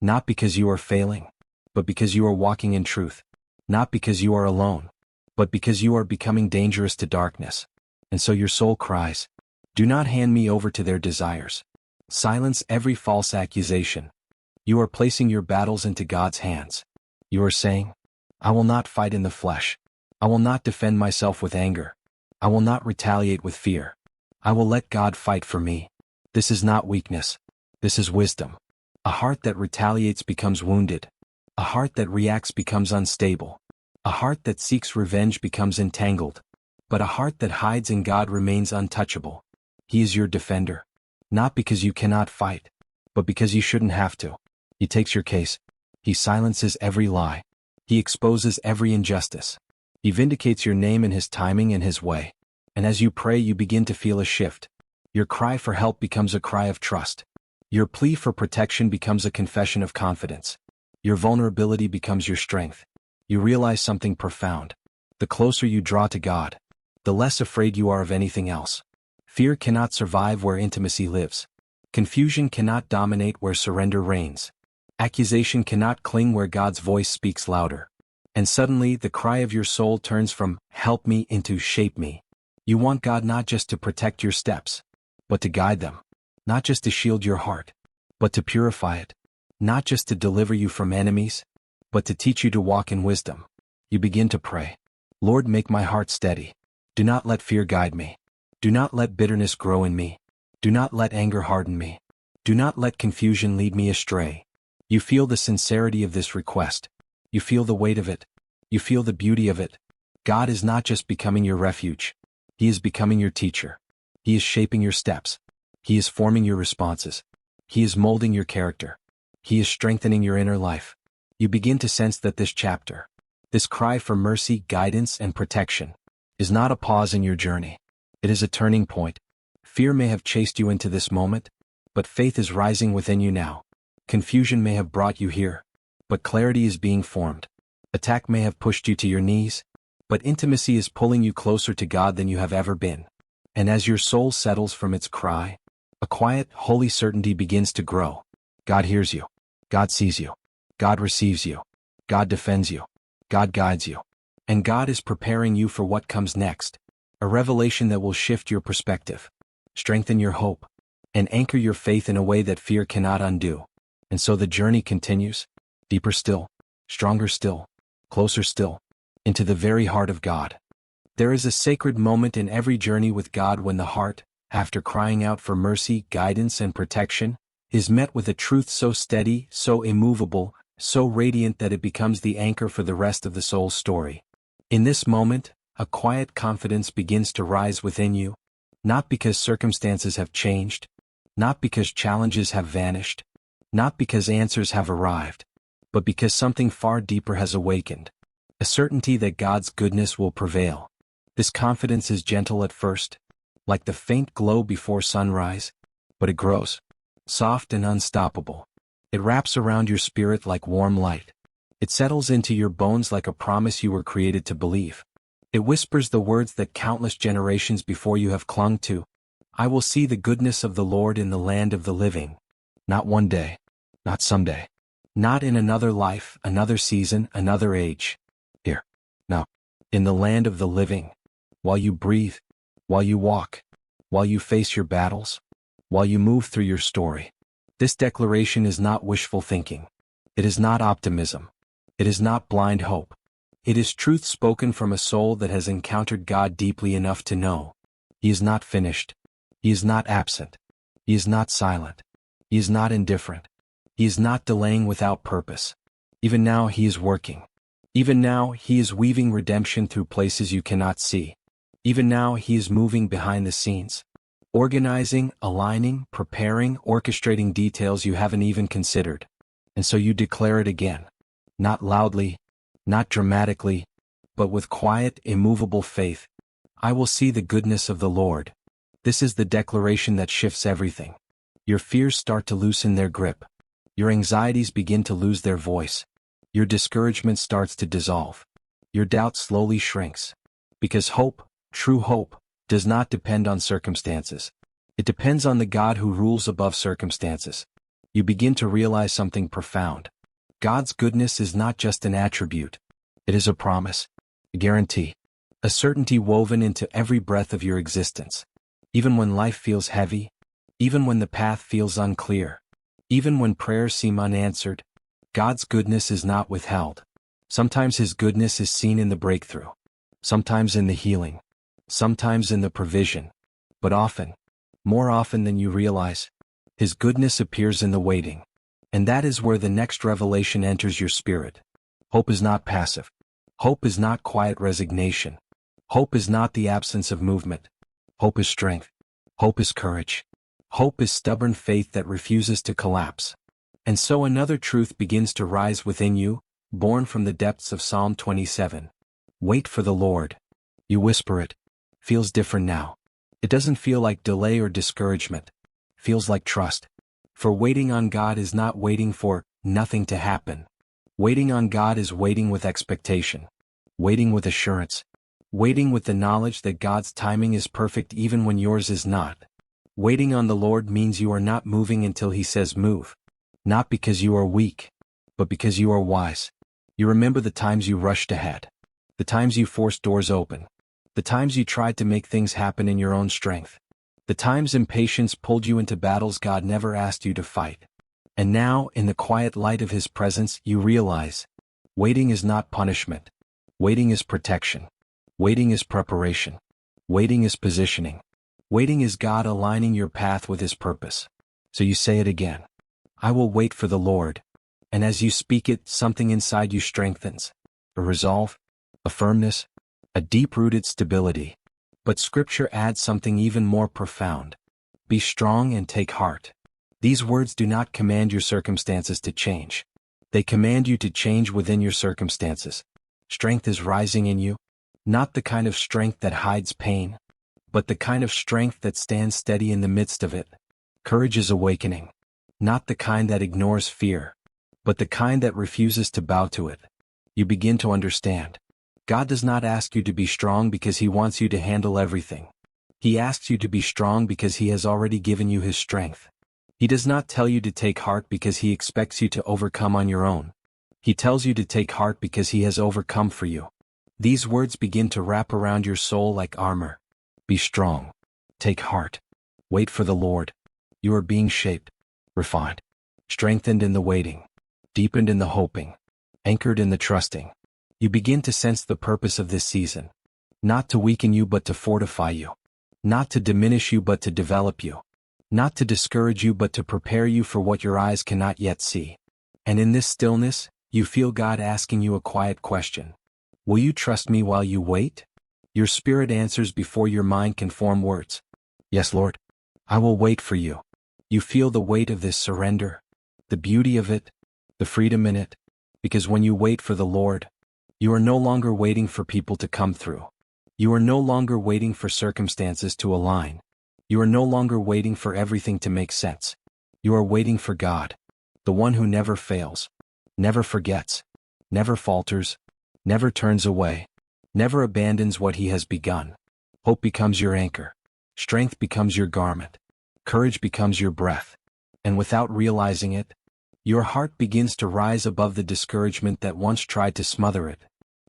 Not because you are failing, but because you are walking in truth. Not because you are alone, but because you are becoming dangerous to darkness. And so your soul cries, "Do not hand me over to their desires." Silence every false accusation. You are placing your battles into God's hands. You are saying, "I will not fight in the flesh. I will not defend myself with anger. I will not retaliate with fear. I will let God fight for me." This is not weakness. This is wisdom. A heart that retaliates becomes wounded. A heart that reacts becomes unstable. A heart that seeks revenge becomes entangled. But a heart that hides in God remains untouchable. He is your defender. Not because you cannot fight, but because you shouldn't have to. He takes your case. He silences every lie. He exposes every injustice. He vindicates your name in His timing and His way. And as you pray, you begin to feel a shift. Your cry for help becomes a cry of trust. Your plea for protection becomes a confession of confidence. Your vulnerability becomes your strength. You realize something profound. The closer you draw to God, the less afraid you are of anything else. Fear cannot survive where intimacy lives. Confusion cannot dominate where surrender reigns. Accusation cannot cling where God's voice speaks louder. And suddenly the cry of your soul turns from "help me" into "shape me." You want God not just to protect your steps, but to guide them. Not just to shield your heart, but to purify it. Not just to deliver you from enemies, but to teach you to walk in wisdom. You begin to pray, "Lord, make my heart steady. Do not let fear guide me. Do not let bitterness grow in me. Do not let anger harden me. Do not let confusion lead me astray." You feel the sincerity of this request. You feel the weight of it. You feel the beauty of it. God is not just becoming your refuge. He is becoming your teacher. He is shaping your steps. He is forming your responses. He is molding your character. He is strengthening your inner life. You begin to sense that this chapter, this cry for mercy, guidance, and protection, is not a pause in your journey. It is a turning point. Fear may have chased you into this moment, but faith is rising within you now. Confusion may have brought you here, but clarity is being formed. Attack may have pushed you to your knees, but intimacy is pulling you closer to God than you have ever been. And as your soul settles from its cry, a quiet, holy certainty begins to grow. God hears you. God sees you. God receives you. God defends you. God guides you. And God is preparing you for what comes next. A revelation that will shift your perspective, strengthen your hope, and anchor your faith in a way that fear cannot undo. And so the journey continues, deeper still, stronger still, closer still, into the very heart of God. There is a sacred moment in every journey with God when the heart, after crying out for mercy, guidance, and protection, is met with a truth so steady, so immovable, so radiant that it becomes the anchor for the rest of the soul's story. In this moment, a quiet confidence begins to rise within you, not because circumstances have changed, not because challenges have vanished, not because answers have arrived, but because something far deeper has awakened, a certainty that God's goodness will prevail. This confidence is gentle at first, like the faint glow before sunrise, but it grows, soft and unstoppable. It wraps around your spirit like warm light. It settles into your bones like a promise you were created to believe. It whispers the words that countless generations before you have clung to. I will see the goodness of the Lord in the land of the living. Not one day, not someday, not in another life, another season, another age. Here, now, in the land of the living, while you breathe, while you walk, while you face your battles, while you move through your story. This declaration is not wishful thinking. It is not optimism. It is not blind hope. It is truth spoken from a soul that has encountered God deeply enough to know He is not finished. He is not absent. He is not silent. He is not indifferent. He is not delaying without purpose. Even now He is working. Even now He is weaving redemption through places you cannot see. Even now He is moving behind the scenes, organizing, aligning, preparing, orchestrating details you haven't even considered. And so you declare it again, not loudly, not dramatically, but with quiet, immovable faith. I will see the goodness of the Lord. This is the declaration that shifts everything. Your fears start to loosen their grip. Your anxieties begin to lose their voice. Your discouragement starts to dissolve. Your doubt slowly shrinks. Because hope, true hope, does not depend on circumstances. It depends on the God who rules above circumstances. You begin to realize something profound. God's goodness is not just an attribute. It is a promise, a guarantee, a certainty woven into every breath of your existence. Even when life feels heavy, even when the path feels unclear, even when prayers seem unanswered, God's goodness is not withheld. Sometimes His goodness is seen in the breakthrough, sometimes in the healing, sometimes in the provision, but often, more often than you realize, His goodness appears in the waiting. And that is where the next revelation enters your spirit. Hope is not passive. Hope is not quiet resignation. Hope is not the absence of movement. Hope is strength. Hope is courage. Hope is stubborn faith that refuses to collapse. And so another truth begins to rise within you, born from the depths of Psalm 27. Wait for the Lord. You whisper it. Feels different now. It doesn't feel like delay or discouragement. Feels like trust. For waiting on God is not waiting for nothing to happen. Waiting on God is waiting with expectation. Waiting with assurance. Waiting with the knowledge that God's timing is perfect even when yours is not. Waiting on the Lord means you are not moving until He says move. Not because you are weak, but because you are wise. You remember the times you rushed ahead. The times you forced doors open. The times you tried to make things happen in your own strength. The times impatience pulled you into battles God never asked you to fight. And now, in the quiet light of His presence, you realize, waiting is not punishment. Waiting is protection. Waiting is preparation. Waiting is positioning. Waiting is God aligning your path with His purpose. So you say it again. I will wait for the Lord. And as you speak it, something inside you strengthens. A resolve, a firmness, a deep-rooted stability. But Scripture adds something even more profound. Be strong and take heart. These words do not command your circumstances to change. They command you to change within your circumstances. Strength is rising in you, not the kind of strength that hides pain, but the kind of strength that stands steady in the midst of it. Courage is awakening, not the kind that ignores fear, but the kind that refuses to bow to it. You begin to understand. God does not ask you to be strong because He wants you to handle everything. He asks you to be strong because He has already given you His strength. He does not tell you to take heart because He expects you to overcome on your own. He tells you to take heart because He has overcome for you. These words begin to wrap around your soul like armor. Be strong. Take heart. Wait for the Lord. You are being shaped, refined, strengthened in the waiting, deepened in the hoping, anchored in the trusting. You begin to sense the purpose of this season. Not to weaken you but to fortify you. Not to diminish you but to develop you. Not to discourage you but to prepare you for what your eyes cannot yet see. And in this stillness, you feel God asking you a quiet question. Will you trust me while you wait? Your spirit answers before your mind can form words. Yes, Lord. I will wait for you. You feel the weight of this surrender, the beauty of it, the freedom in it, because when you wait for the Lord, you are no longer waiting for people to come through. You are no longer waiting for circumstances to align. You are no longer waiting for everything to make sense. You are waiting for God, the one who never fails, never forgets, never falters, never turns away, never abandons what He has begun. Hope becomes your anchor. Strength becomes your garment. Courage becomes your breath. And without realizing it, your heart begins to rise above the discouragement that once tried to smother it.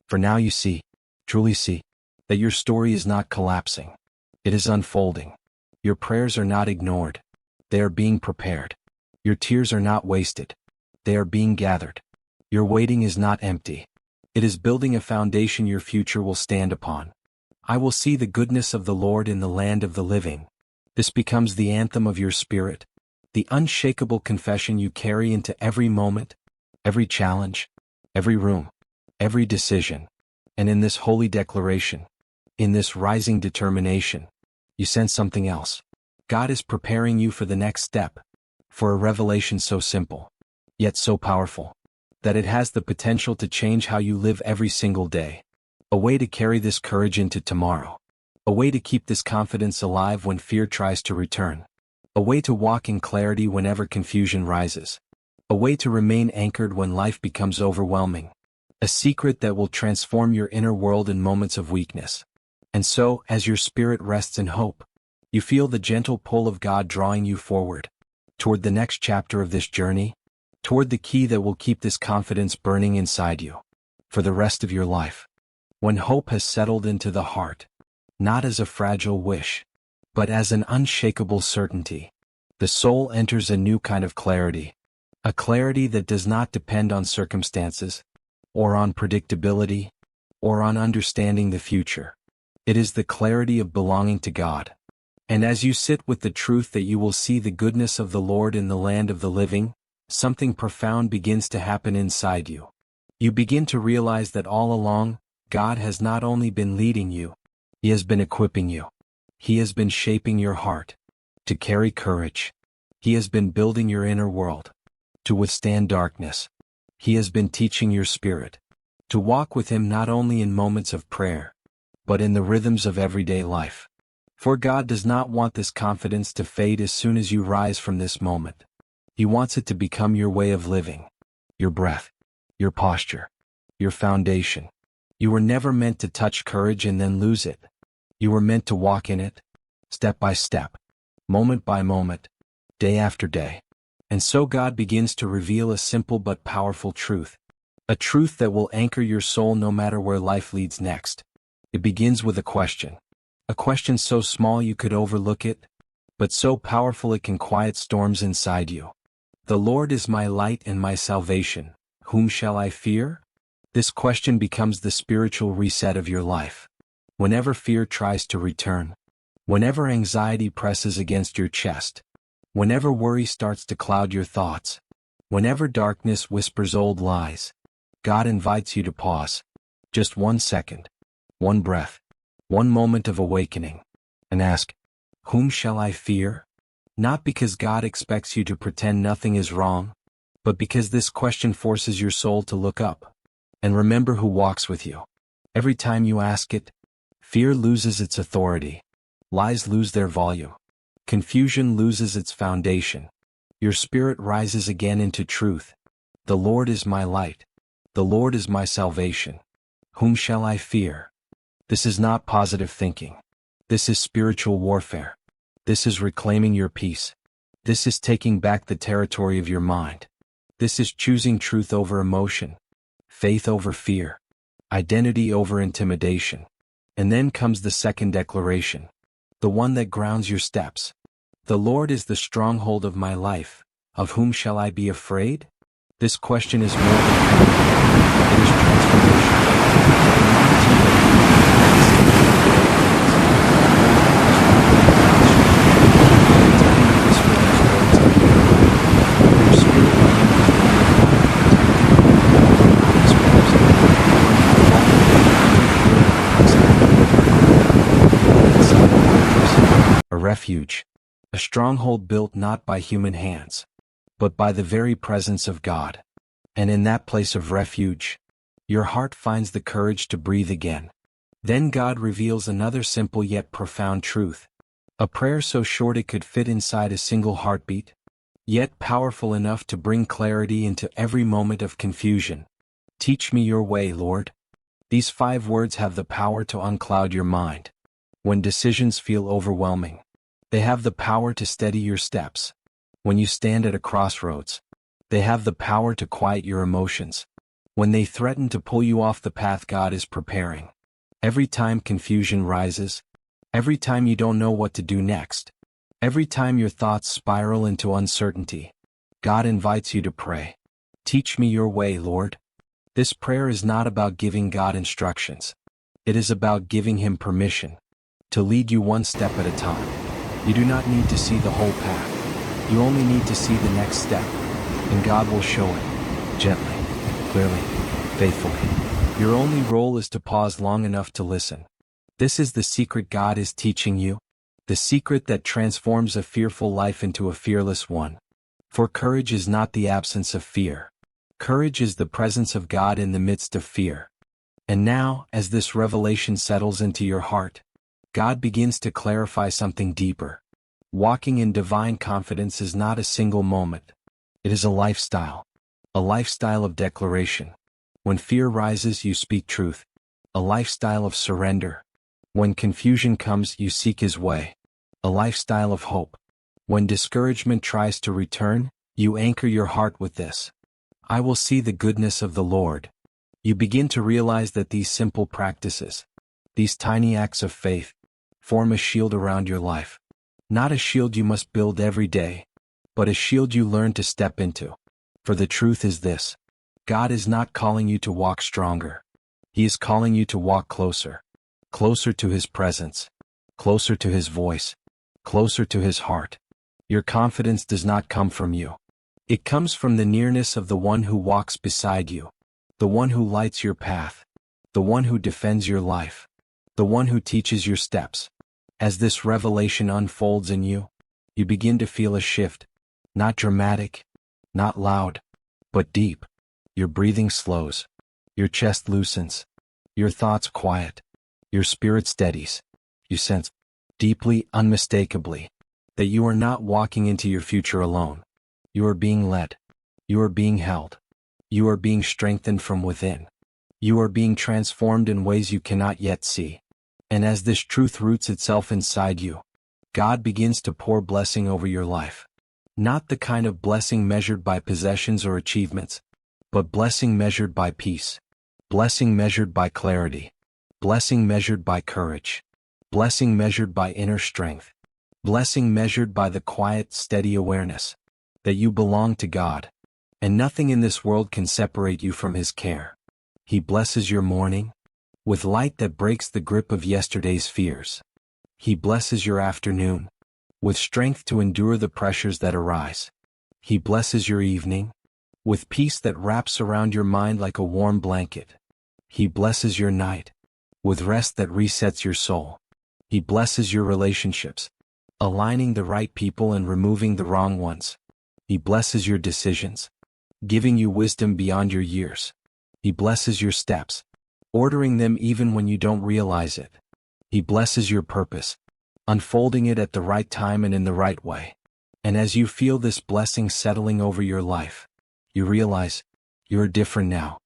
For now you see, truly see, that your story is not collapsing. It is unfolding. Your prayers are not ignored. They are being prepared. Your tears are not wasted. They are being gathered. Your waiting is not empty. It is building a foundation your future will stand upon. I will see the goodness of the Lord in the land of the living. This becomes the anthem of your spirit, the unshakable confession you carry into every moment, every challenge, every room, every decision. And in this holy declaration, in this rising determination, you sense something else. God is preparing you for the next step, for a revelation so simple, yet so powerful, that it has the potential to change how you live every single day. A way to carry this courage into tomorrow. A way to keep this confidence alive when fear tries to return. A way to walk in clarity whenever confusion rises. A way to remain anchored when life becomes overwhelming. A secret that will transform your inner world in moments of weakness. And so, as your spirit rests in hope, you feel the gentle pull of God drawing you forward, toward the next chapter of this journey, toward the key that will keep this confidence burning inside you, for the rest of your life. When hope has settled into the heart, not as a fragile wish, but as an unshakable certainty, the soul enters a new kind of clarity, a clarity that does not depend on circumstances, or on predictability, or on understanding the future. It is the clarity of belonging to God. And as you sit with the truth that you will see the goodness of the Lord in the land of the living, something profound begins to happen inside you. You begin to realize that all along, God has not only been leading you, He has been equipping you. He has been shaping your heart to carry courage. He has been building your inner world to withstand darkness. He has been teaching your spirit to walk with Him not only in moments of prayer, but in the rhythms of everyday life. For God does not want this confidence to fade as soon as you rise from this moment. He wants it to become your way of living, your breath, your posture, your foundation. You were never meant to touch courage and then lose it. You were meant to walk in it, step by step, moment by moment, day after day. And so God begins to reveal a simple but powerful truth, a truth that will anchor your soul no matter where life leads next. It begins with a question so small you could overlook it, but so powerful it can quiet storms inside you. The Lord is my light and my salvation. Whom shall I fear? This question becomes the spiritual reset of your life. Whenever fear tries to return, whenever anxiety presses against your chest, whenever worry starts to cloud your thoughts, whenever darkness whispers old lies, God invites you to pause. Just 1 second, one breath, one moment of awakening, and ask, whom shall I fear? Not because God expects you to pretend nothing is wrong, but because this question forces your soul to look up and remember who walks with you. Every time you ask it, fear loses its authority, lies lose their volume, confusion loses its foundation. Your spirit rises again into truth. The Lord is my light. The Lord is my salvation. Whom shall I fear? This is not positive thinking. This is spiritual warfare. This is reclaiming your peace. This is taking back the territory of your mind. This is choosing truth over emotion, faith over fear, identity over intimidation. And then comes the second declaration, the one that grounds your steps. The Lord is the stronghold of my life. Of whom shall I be afraid? This question is more than confidence. It is transformation. It reminds you that a refuge, a stronghold built not by human hands, but by the very presence of God. And in that place of refuge, your heart finds the courage to breathe again. Then God reveals another simple yet profound truth. A prayer so short it could fit inside a single heartbeat, yet powerful enough to bring clarity into every moment of confusion. Teach me your way, Lord. These 5 words have the power to uncloud your mind. When decisions feel overwhelming, they have the power to steady your steps. When you stand at a crossroads, they have the power to quiet your emotions. When they threaten to pull you off the path God is preparing. Every time confusion rises, every time you don't know what to do next, every time your thoughts spiral into uncertainty, God invites you to pray. Teach me your way, Lord. This prayer is not about giving God instructions. It is about giving Him permission to lead you one step at a time. You do not need to see the whole path. You only need to see the next step, and God will show it, gently, clearly, faithfully. Your only role is to pause long enough to listen. This is the secret God is teaching you, the secret that transforms a fearful life into a fearless one. For courage is not the absence of fear. Courage is the presence of God in the midst of fear. And now, as this revelation settles into your heart, God begins to clarify something deeper. Walking in divine confidence is not a single moment. It is a lifestyle of declaration. When fear rises, you speak truth. A lifestyle of surrender. When confusion comes, you seek His way. A lifestyle of hope. When discouragement tries to return, you anchor your heart with this: I will see the goodness of the Lord. You begin to realize that these simple practices, these tiny acts of faith, form a shield around your life. Not a shield you must build every day, but a shield you learn to step into. For the truth is this: God is not calling you to walk stronger. He is calling you to walk closer. Closer to His presence. Closer to His voice. Closer to His heart. Your confidence does not come from you. It comes from the nearness of the one who walks beside you. The one who lights your path. The one who defends your life. The one who teaches your steps. As this revelation unfolds in you, you begin to feel a shift. Not dramatic, not loud, but deep. Your breathing slows. Your chest loosens. Your thoughts quiet. Your spirit steadies. You sense, deeply, unmistakably, that you are not walking into your future alone. You are being led. You are being held. You are being strengthened from within. You are being transformed in ways you cannot yet see. And as this truth roots itself inside you, God begins to pour blessing over your life. Not the kind of blessing measured by possessions or achievements, but blessing measured by peace. Blessing measured by clarity. Blessing measured by courage. Blessing measured by inner strength. Blessing measured by the quiet, steady awareness that you belong to God, and nothing in this world can separate you from His care. He blesses your morning with light that breaks the grip of yesterday's fears. He blesses your afternoon with strength to endure the pressures that arise. He blesses your evening with peace that wraps around your mind like a warm blanket. He blesses your night with rest that resets your soul. He blesses your relationships, aligning the right people and removing the wrong ones. He blesses your decisions, giving you wisdom beyond your years. He blesses your steps, ordering them even when you don't realize it. He blesses your purpose, unfolding it at the right time and in the right way. And as you feel this blessing settling over your life, you realize you're different now.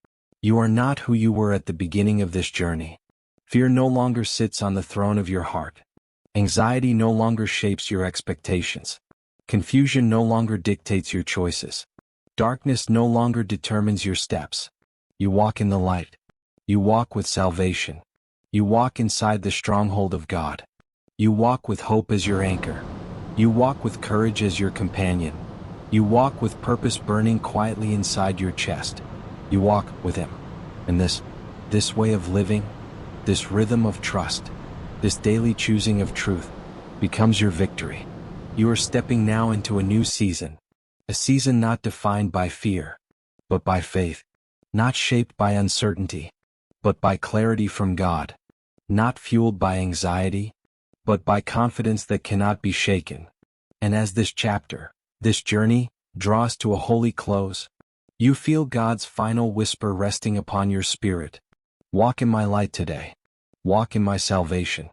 You are not who you were at the beginning of this journey. Fear no longer sits on the throne of your heart. Anxiety no longer shapes your expectations. Confusion no longer dictates your choices. Darkness no longer determines your steps. You walk in the light. You walk with salvation. You walk inside the stronghold of God. You walk with hope as your anchor. You walk with courage as your companion. You walk with purpose burning quietly inside your chest. You walk with Him. And this way of living, this rhythm of trust, this daily choosing of truth, becomes your victory. You are stepping now into a new season, a season not defined by fear, but by faith, not shaped by uncertainty, but by clarity from God, not fueled by anxiety, but by confidence that cannot be shaken. And as this chapter, this journey, draws to a holy close, you feel God's final whisper resting upon your spirit. Walk in my light today. Walk in my salvation.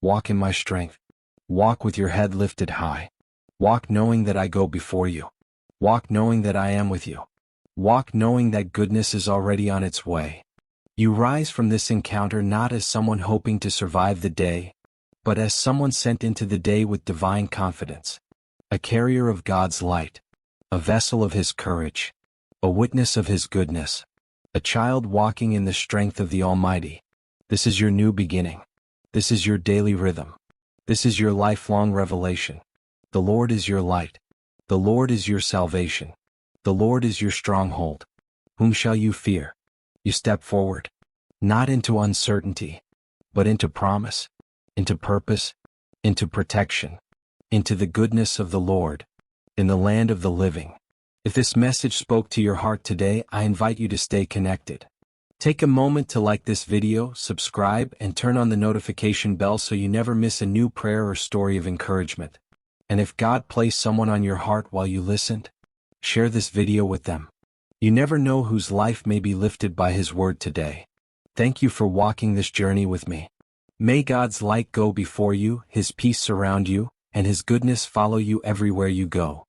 Walk in my strength. Walk with your head lifted high. Walk knowing that I go before you. Walk knowing that I am with you. Walk knowing that goodness is already on its way. You rise from this encounter not as someone hoping to survive the day, but as someone sent into the day with divine confidence, a carrier of God's light, a vessel of His courage, a witness of His goodness, a child walking in the strength of the Almighty. This is your new beginning. This is your daily rhythm. This is your lifelong revelation. The Lord is your light. The Lord is your salvation. The Lord is your stronghold. Whom shall you fear? You step forward, not into uncertainty, but into promise, into purpose, into protection, into the goodness of the Lord, in the land of the living. If this message spoke to your heart today, I invite you to stay connected. Take a moment to like this video, subscribe, and turn on the notification bell so you never miss a new prayer or story of encouragement. And if God placed someone on your heart while you listened, share this video with them. You never know whose life may be lifted by His word today. Thank you for walking this journey with me. May God's light go before you, His peace surround you, and His goodness follow you everywhere you go.